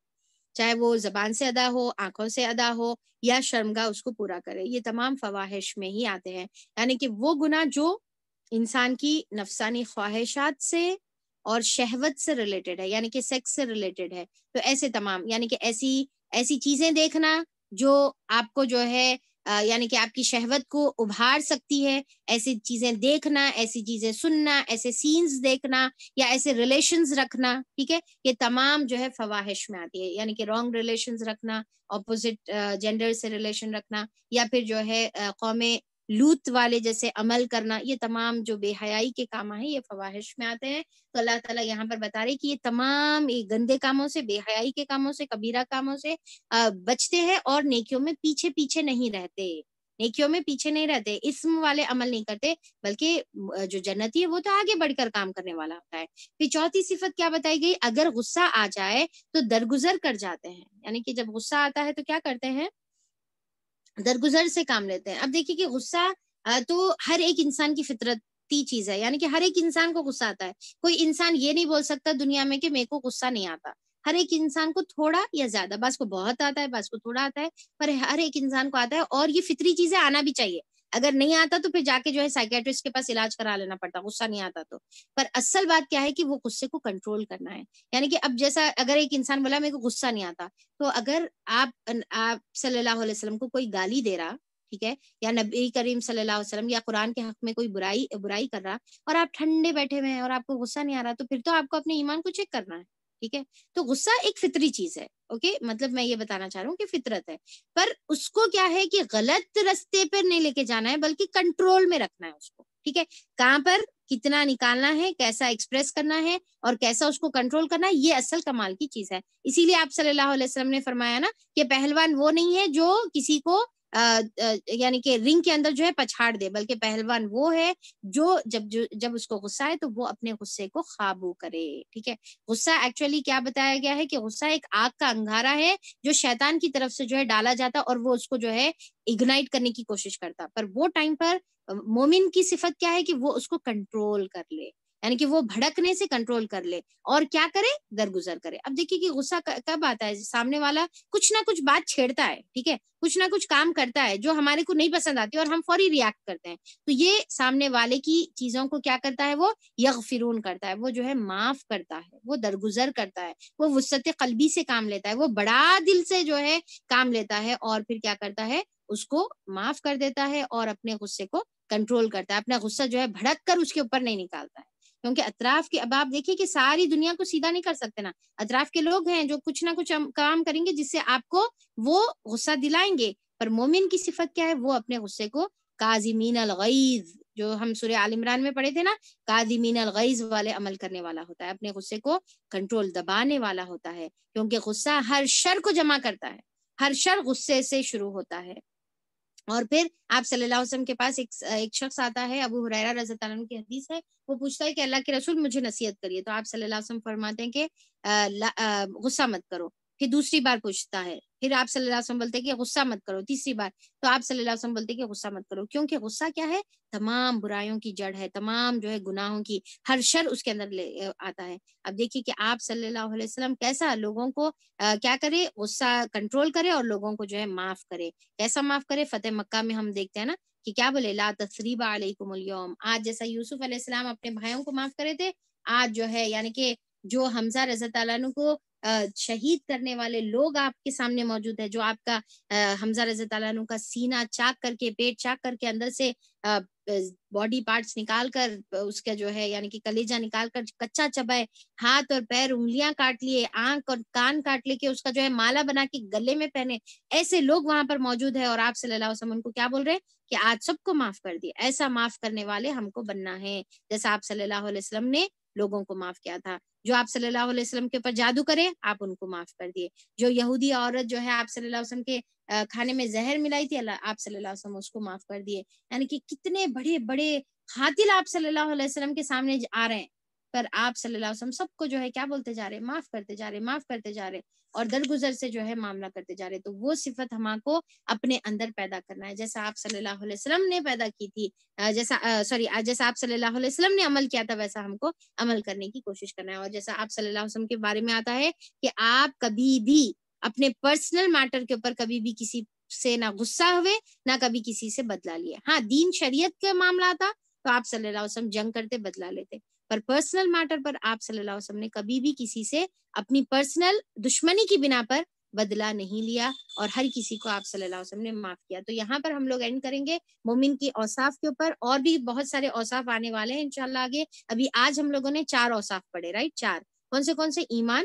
چاہے وہ زبان سے ادا ہو، آنکھوں سے ادا ہو، یا شرمگاہ اس کو پورا کرے. یہ تمام فواحش میں ہی آتے ہیں. یعنی کہ وہ گناہ جو انسان کی نفسانی خواہشات سے اور شہوت سے ریلیٹڈ ہے، یعنی کہ سیکس سے ریلیٹڈ ہے. تو ایسے تمام، یعنی کہ ایسی چیزیں دیکھنا جو آپ کو جو ہے یعنی کہ آپ کی شہوت کو ابھار سکتی ہے، ایسی چیزیں دیکھنا، ایسی چیزیں سننا، ایسے سینز دیکھنا، یا ایسے ریلیشنز رکھنا. ٹھیک ہے، یہ تمام جو ہے فواحش میں آتی ہے. یعنی کہ رانگ ریلیشنز رکھنا، اپوزٹ جینڈر سے ریلیشن رکھنا، یا پھر جو ہے قوم لوط والے جیسے عمل کرنا، یہ تمام جو بے حیائی کے کام ہیں یہ فواحش میں آتے ہیں. تو اللہ تعالیٰ یہاں پر بتا رہے کہ یہ تمام گندے کاموں سے، بے حیائی کے کاموں سے، کبیرہ کاموں سے بچتے ہیں، اور نیکیوں میں پیچھے نہیں رہتے. نیکیوں میں پیچھے نہیں رہتے، اسم والے عمل نہیں کرتے، بلکہ جو جنتی ہے وہ تو آگے بڑھ کر کام کرنے والا ہوتا ہے. پھر چوتھی صفت کیا بتائی گئی؟ اگر غصہ آ جائے تو درگزر کر جاتے ہیں. یعنی کہ جب غصہ آتا ہے تو کیا کرتے ہیں؟ درگزر سے کام لیتے ہیں. اب دیکھیے کہ غصہ تو ہر ایک انسان کی فطرتی چیز ہے، یعنی کہ ہر ایک انسان کو غصہ آتا ہے. کوئی انسان یہ نہیں بول سکتا دنیا میں کہ میرے کو غصہ نہیں آتا. ہر ایک انسان کو تھوڑا یا زیادہ، بعض کو بہت آتا ہے، بعض کو تھوڑا آتا ہے، پر ہر ایک انسان کو آتا ہے. اور یہ فطری چیزیں آنا بھی چاہیے. اگر نہیں آتا تو پھر جا کے جو ہے سائیکیٹرسٹ کے پاس علاج کرا لینا پڑتا، غصہ نہیں آتا تو. پر اصل بات کیا ہے کہ وہ غصے کو کنٹرول کرنا ہے. یعنی کہ اب جیسا اگر ایک انسان بولا میرے کو غصہ نہیں آتا، تو اگر آپ صلی اللہ علیہ وسلم کو کوئی گالی دے رہا، ٹھیک ہے، یا نبی کریم صلی اللہ علیہ وسلم یا قرآن کے حق میں کوئی برائی کر رہا، اور آپ ٹھنڈے بیٹھے ہوئے ہیں اور آپ کو غصہ نہیں آ رہا، تو پھر تو آپ کو اپنے ایمان کو چیک کرنا ہے. ٹھیک ہے، تو غصہ ایک فطری چیز ہے. اوکے، مطلب میں یہ بتانا چاہ رہا ہوں کہ فطرت ہے، پر اس کو کیا ہے کہ غلط رستے پر نہیں لے کے جانا ہے، بلکہ کنٹرول میں رکھنا ہے اس کو. ٹھیک ہے، کہاں پر کتنا نکالنا ہے، کیسا ایکسپریس کرنا ہے، اور کیسا اس کو کنٹرول کرنا ہے، یہ اصل کمال کی چیز ہے. اسی لیے آپ صلی اللہ علیہ وسلم نے فرمایا نا کہ پہلوان وہ نہیں ہے جو کسی کو یعنی کہ رنگ کے اندر جو ہے پچھاڑ دے، بلکہ پہلوان وہ ہے جو جب اس کو غصہ ہے تو وہ اپنے غصے کو قابو کرے. ٹھیک ہے، غصہ ایکچولی کیا بتایا گیا ہے کہ غصہ ایک آگ کا انگارہ ہے جو شیطان کی طرف سے جو ہے ڈالا جاتا، اور وہ اس کو جو ہے اگنائٹ کرنے کی کوشش کرتا. پر وہ ٹائم پر مومن کی صفت کیا ہے کہ وہ اس کو کنٹرول کر لے، یعنی کہ وہ بھڑکنے سے کنٹرول کر لے، اور کیا کرے؟ درگزر کرے. اب دیکھیے کہ غصہ کب آتا ہے؟ سامنے والا کچھ نہ کچھ بات چھیڑتا ہے، ٹھیک ہے، کچھ نہ کچھ کام کرتا ہے جو ہمارے کو نہیں پسند آتی، اور ہم فوری ریاکٹ کرتے ہیں. تو یہ سامنے والے کی چیزوں کو کیا کرتا ہے؟ وہ یغفرون کرتا ہے، وہ جو ہے معاف کرتا ہے، وہ درگزر کرتا ہے، وہ وسعت قلبی سے کام لیتا ہے، وہ بڑا دل سے جو ہے کام لیتا ہے، اور پھر کیا کرتا ہے؟ اس کو معاف کر دیتا ہے، اور اپنے غصے کو کنٹرول کرتا ہے. اپنا غصہ جو ہے بھڑک کر اس کے اوپر نہیں نکالتا ہے. کیونکہ اطراف کے، اب آپ دیکھیے کہ ساری دنیا کو سیدھا نہیں کر سکتے نا، اطراف کے لوگ ہیں جو کچھ نہ کچھ کام کریں گے جس سے آپ کو وہ غصہ دلائیں گے. پر مومن کی صفت کیا ہے؟ وہ اپنے غصے کو کاظمین الغیظ، جو ہم سورہ آل عمران میں پڑھے تھے نا، کاظمین الغیظ والے عمل کرنے والا ہوتا ہے، اپنے غصے کو کنٹرول دبانے والا ہوتا ہے. کیونکہ غصہ ہر شر کو جمع کرتا ہے، ہر شر غصے سے شروع ہوتا ہے. اور پھر آپ صلی اللہ علیہ وسلم کے پاس ایک شخص آتا ہے، ابو ہریرہ رضی اللہ عنہ کی حدیث ہے، وہ پوچھتا ہے کہ اللہ کے رسول مجھے نصیحت کریے. تو آپ صلی اللہ علیہ وسلم فرماتے ہیں کہ غصہ مت کرو. پھر دوسری بار پوچھتا ہے، پھر آپ صلی اللہ علیہ وسلم بولتے ہیں کہ غصہ مت کرو. تیسری بار تو آپ صلی اللہ علیہ وسلم بولتے ہیں کہ غصہ مت کرو. کیونکہ غصہ کیا ہے؟ تمام برائیوں کی جڑ ہے، تمام جو ہے گناہوں کی، ہر شر اس کے اندر آتا ہے. اب دیکھیے کہ آپ صلی اللہ علیہ وسلم کیسا لوگوں کو کیا کرے؟ غصہ کنٹرول کرے اور لوگوں کو جو ہے معاف کرے. کیسا معاف کرے؟ فتح مکہ میں ہم دیکھتے ہیں نا کہ کیا بولے، لا تثریب علیکم اليوم. آج جیسا یوسف علیہ السلام اپنے بھائیوں کو معاف کرے تھے، آج جو ہے یعنی کہ جو حمزہ رضی اللہ عنہ کو شہید کرنے والے لوگ آپ کے سامنے موجود ہے، جو آپ کا حمزہ رضی اللہ عنہ کا سینہ چاک کر کے، پیٹ چاک کر کے، اندر سے باڈی پارٹس نکال کر، اس کا جو ہے یعنی کہ کلیجہ نکال کر کچا چبائے، ہاتھ اور پیر انگلیاں کاٹ لیے، آنکھ اور کان کاٹ لے کے اس کا جو ہے مالا بنا کے گلے میں پہنے، ایسے لوگ وہاں پر موجود ہے. اور آپ صلی اللہ علیہ وسلم ان کو کیا بول رہے ہیں کہ آج سب کو معاف کر دیے. ایسا معاف کرنے والے ہم کو بننا ہے جیسا آپ صلی اللہ علیہ وسلم نے لوگوں کو معاف کیا تھا. جو آپ صلی اللہ علیہ وسلم کے اوپر جادو کرے، آپ ان کو معاف کر دیے. جو یہودی عورت جو ہے آپ صلی اللہ علیہ وسلم کے کھانے میں زہر ملائی تھی، آپ صلی اللہ علیہ وسلم اس کو معاف کر دیے. یعنی کہ کتنے بڑے بڑے قاتل آپ صلی اللہ علیہ وسلم کے سامنے آ رہے ہیں، پر آپ صلی اللہ علیہ وسلم سب کو جو ہے کیا بولتے جا رہے؟ معاف کرتے جا رہے، معاف کرتے جا رہے، اور درگزر سے جو ہے معاملہ کرتے جا رہے. تو وہ صفت ہم کو اپنے اندر پیدا کرنا ہے، جیسا آپ صلی اللہ علیہ وسلم نے پیدا کی تھی، جیسا آپ صلی اللہ علیہ وسلم نے عمل کیا تھا، ویسا ہم کو عمل کرنے کی کوشش کرنا ہے. اور جیسا آپ صلی اللہ علیہ وسلم کے بارے میں آتا ہے کہ آپ کبھی بھی اپنے پرسنل میٹر کے اوپر کبھی بھی کسی سے نہ غصہ ہوئے، نہ کبھی کسی سے بدلا لیے. ہاں، دین شریعت کا معاملہ تھا تو آپ صلی اللہ علیہ وسلم جنگ کرتے، بدلا لیتے، پر پرسنل میٹر پر آپ صلی اللہ علیہ وسلم نے کبھی بھی کسی سے اپنی پرسنل دشمنی کی بنا پر بدلا نہیں لیا، اور ہر کسی کو آپ صلی اللہ علیہ وسلم نے معاف کیا. تو یہاں پر ہم لوگ اینڈ کریں گے مومن کی اوصاف کے اوپر، اور بھی بہت سارے اوصاف آنے والے ہیں انشاءاللہ آگے. ابھی آج ہم لوگوں نے 4 اوصاف پڑھے، رائٹ؟ 4 کون سے؟ ایمان،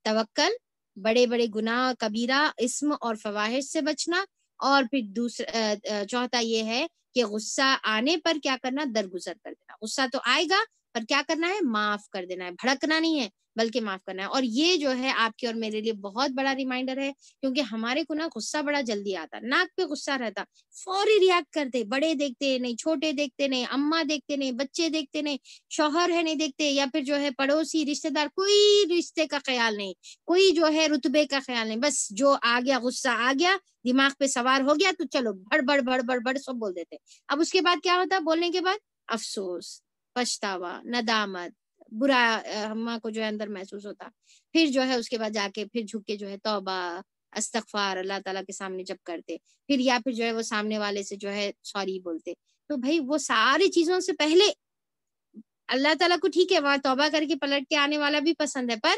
توکل، بڑے بڑے گناہ کبیرہ اسم اور فواحش سے بچنا، اور پھر دوسرا چوتھا یہ ہے کہ غصہ آنے پر کیا کرنا؟ درگزر کر دینا. غصہ تو آئے گا پر کیا کرنا ہے؟ معاف کر دینا ہے، بھڑکنا نہیں ہے بلکہ معاف کرنا ہے. اور یہ جو ہے آپ کے اور میرے لیے بہت بڑا ریمائنڈر ہے، کیونکہ ہمارے کو نا غصہ بڑا جلدی آتا، ناک پہ غصہ رہتا، فوری ریاکٹ کرتے، بڑے دیکھتے نہیں، چھوٹے دیکھتے نہیں، اماں دیکھتے نہیں، بچے دیکھتے نہیں، شوہر ہے نہیں دیکھتے، یا پھر جو ہے پڑوسی رشتہ دار، کوئی رشتے کا خیال نہیں، کوئی جو ہے رتبے کا خیال نہیں، بس جو آ گیا غصہ آ گیا، دماغ پہ سوار ہو گیا تو چلو بڑ بڑ بڑ بڑ بڑ سب بول دیتے. اب اس کے بعد کیا ہوتا؟ بولنے کے بعد افسوس، پچھتاوا، ندامت، برا ہما کو جو ہے اندر محسوس ہوتا. پھر جو ہے اس کے بعد جا کے پھر جھک کے جو ہے توبہ استغفار اللہ تعالیٰ کے سامنے جب کرتے، پھر یا پھر جو ہے وہ سامنے والے سے جو ہے سوری بولتے. تو بھائی وہ ساری چیزوں سے پہلے اللہ تعالیٰ کو ٹھیک ہے وہاں توبہ کر کے پلٹ کے آنے والا بھی پسند ہے، پر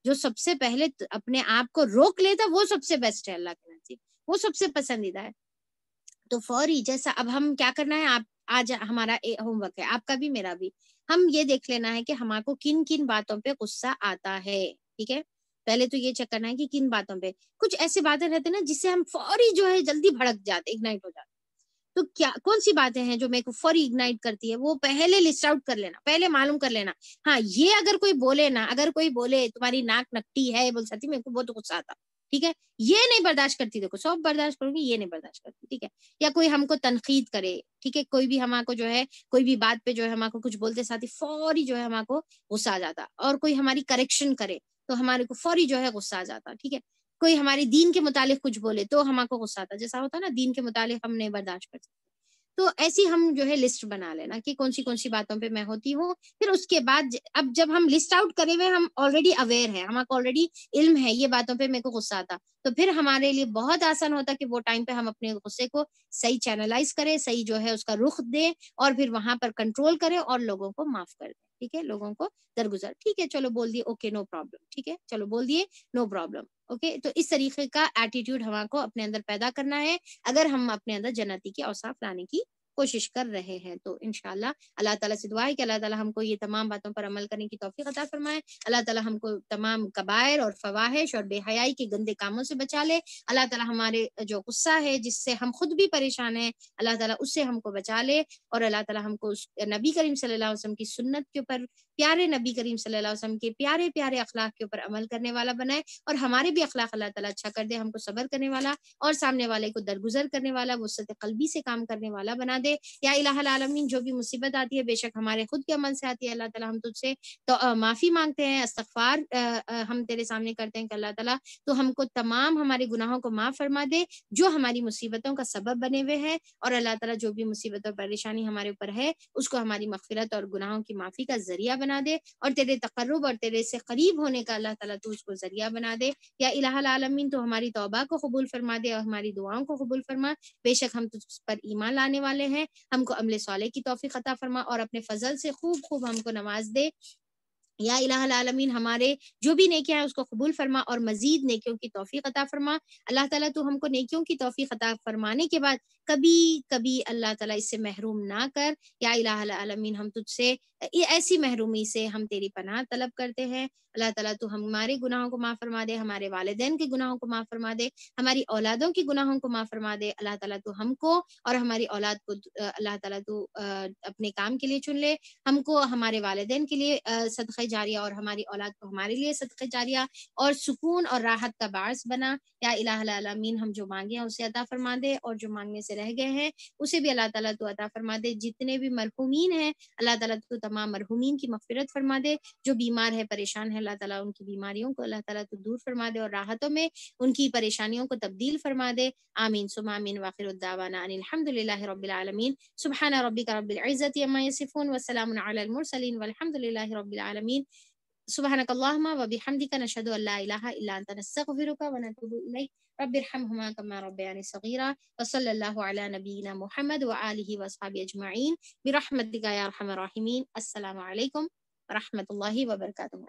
جو سب سے پہلے اپنے آپ کو روک لیتا وہ سب سے بیسٹ ہے، اللہ کے نزدیک وہ سب سے پسندیدہ ہے. تو فوری جیسا اب ہم کیا کرنا ہے، آپ آج ہمارا ہوم ورک ہے، آپ کا بھی میرا بھی، ہم یہ دیکھ لینا ہے کہ ہمارے کو کن کن باتوں پہ غصہ آتا ہے. ٹھیک ہے، پہلے تو یہ چیک کرنا ہے کہ کن باتوں پہ. کچھ ایسی باتیں رہتی ہیں نا جس سے ہم فوری جو ہے جلدی بھڑک جاتے، اگنائٹ ہو جاتے. تو کیا کون سی باتیں ہیں جو میرے کو فوری اگنائٹ کرتی ہے؟ وہ پہلے لسٹ آؤٹ کر لینا، پہلے معلوم کر لینا. ہاں، یہ اگر کوئی بولے نا، اگر کوئی بولے تمہاری ناک نکٹی ہے، بول سکتی میرے کو بہت غصہ آتا. ٹھیک ہے، یہ نہیں برداشت کرتی، دیکھو سب برداشت کروں گی، یہ نہیں برداشت کرتی. ٹھیک ہے، یا کوئی ہم کو تنقید کرے، ٹھیک ہے، کوئی بھی ہمارے کو جو ہے کوئی بھی بات پہ جو ہے ہمارے کو کچھ بولتے ساتھ ہی فوری جو ہے ہمارے کو غصہ آ جاتا. اور کوئی ہماری کریکشن کرے تو ہمارے کو فوری جو ہے غصہ آ جاتا. ٹھیک ہے، کوئی ہماری دین کے متعلق کچھ بولے تو ہمارے کو غصہ آتا، جیسا ہوتا نا دین کے متعلق ہم نہیں برداشت کر سکتے. تو ایسی ہم جو ہے لسٹ بنا لینا کہ کون سی باتوں پہ میں ہوتی ہوں. پھر اس کے بعد اب جب ہم لسٹ آؤٹ کرے ہوئے، ہم آلریڈی اویئر ہیں، ہمارا آلریڈی علم ہے یہ باتوں پہ میرے کو غصہ آتا، تو پھر ہمارے لیے بہت آسان ہوتا کہ وہ ٹائم پہ ہم اپنے غصے کو صحیح چینلائز کریں، صحیح جو ہے اس کا رخ دیں، اور پھر وہاں پر کنٹرول کریں اور لوگوں کو معاف کر دیں. ٹھیک ہے، لوگوں کو درگزر، ٹھیک ہے چلو بول دیے اوکے نو پرابلم، ٹھیک ہے چلو بول دیے نو پرابلم. اوکے، تو اس طریقے کا ایٹیٹیوڈ ہمارے کو اپنے اندر پیدا کرنا ہے اگر ہم اپنے اندر جنتی کے اوصاف لانے کی کوشش کر رہے ہیں۔ تو انشاءاللہ اللہ تعالیٰ سے دعا ہے کہ اللہ تعالیٰ ہم کو یہ تمام باتوں پر عمل کرنے کی توفیق عطا فرمائے، اللہ تعالیٰ ہم کو تمام کبائر اور فواحش اور بے حیائی کے گندے کاموں سے بچا لے، اللہ تعالیٰ ہمارے جو غصہ ہے جس سے ہم خود بھی پریشان ہیں، اللہ تعالیٰ اس سے ہم کو بچا لے، اور اللہ تعالیٰ ہم کو نبی کریم صلی اللہ علیہ وسلم کی سنت کے اوپر، پیارے نبی کریم صلی اللہ علیہ وسلم کے پیارے پیارے اخلاق کے اوپر عمل کرنے والا بنائے، اور ہمارے بھی اخلاق اللہ تعالیٰ اچھا کر دے، ہم کو صبر کرنے والا اور سامنے والے کو درگزر کرنے والا، وسعت قلبی سے کام کرنے والا بنا دے۔ یا الہ العالمین، جو بھی مصیبت آتی ہے بے شک ہمارے خود کے عمل سے آتی ہے، اللہ تعالیٰ ہم تجھ سے تو معافی مانگتے ہیں، استغفار ہم تیرے سامنے کرتے ہیں کہ اللہ تعالیٰ تو ہم کو تمام ہمارے گناہوں کو معاف فرما دے جو ہماری مصیبتوں کا سبب بنے ہوئے ہیں، اور اللہ تعالیٰ جو بھی مصیبت اور پریشانی ہمارے اوپر ہے اس کو ہماری مغفرت اور گناہوں کی معافی کا ذریعہ بنا دے، اور تیرے تقرب اور تیرے سے قریب ہونے کا اللہ تعالیٰ تو اس کو ذریعہ بنا دے۔ یا الہ العالمین، تو ہماری توبہ کو قبول فرما دے اور ہماری دعاؤں کو قبول فرما، بے شک ہم تجھ پر ایمان لانے والے ہیں، ہم کو عمل صالح کی توفیق عطا فرما، اور اپنے فضل سے خوب خوب ہم کو نواز دے۔ یا الہ العالمین، ہمارے جو بھی نیکیاں ہیں اس کو قبول فرما اور مزید نیکیوں کی توفیق عطا فرما۔ اللہ تعالیٰ تو ہم کو نیکیوں کی توفیق عطا فرمانے کے بعد کبھی کبھی اللہ تعالیٰ اس سے محروم نہ کر۔ یا الہ العالمین، ہم تجھ سے ایسی محرومی سے ہم تیری پناہ طلب کرتے ہیں، اللہ تعالیٰ تو ہمارے گناہوں کو معاف فرما دے، ہمارے والدین کے گناہوں کو معاف فرما دے، ہماری اولادوں کے گناہوں کو معاف فرما دے، اللہ تعالیٰ تو ہم کو اور ہماری اولاد کو اللہ تعالیٰ تو اپنے کام کے لیے چن لے، ہم کو ہمارے والدین کے لیے صدقہ جاریہ اور ہماری اولاد کو ہمارے لیے صدقہ جاریہ اور سکون اور راحت کا باعث بنا۔ یا الہ العالمین، ہم جو مانگے ہیں اسے عطا فرما دے، اور جو مانگنے سے رہ گئے ہیں اسے بھی اللہ تعالیٰ تو عطا فرما دے۔ جتنے بھی مرحومین ہیں اللہ تعالیٰ تو تمام مرحومین کی مغفرت فرما دے، جو بیمار ہے پریشان ہے اللہ تعالیٰ ان کی بیماریوں کو اللہ تعالیٰ تو دور فرما دے، اور راحتوں میں ان کی پریشانیوں کو تبدیل فرما دے۔ آمین ثم آمین، واخر الدعوانا ان الحمد للہ رب العالمین، سبحان ربک رب العزة عما یصفون وسلام علی المرسلین والحمد للہ رب العالمین۔ سبحانك اللهم وبحمدك نشهد ان لا اله الا انت نستغفرك ونتوب اليك، رب ارحمهما كما ربياني صغيرا، وصلى الله على نبينا محمد وآله واصحابه اجمعين برحمتك يا ارحم الراحمين۔ السلام علیکم ورحمۃ اللہ وبرکاتہ۔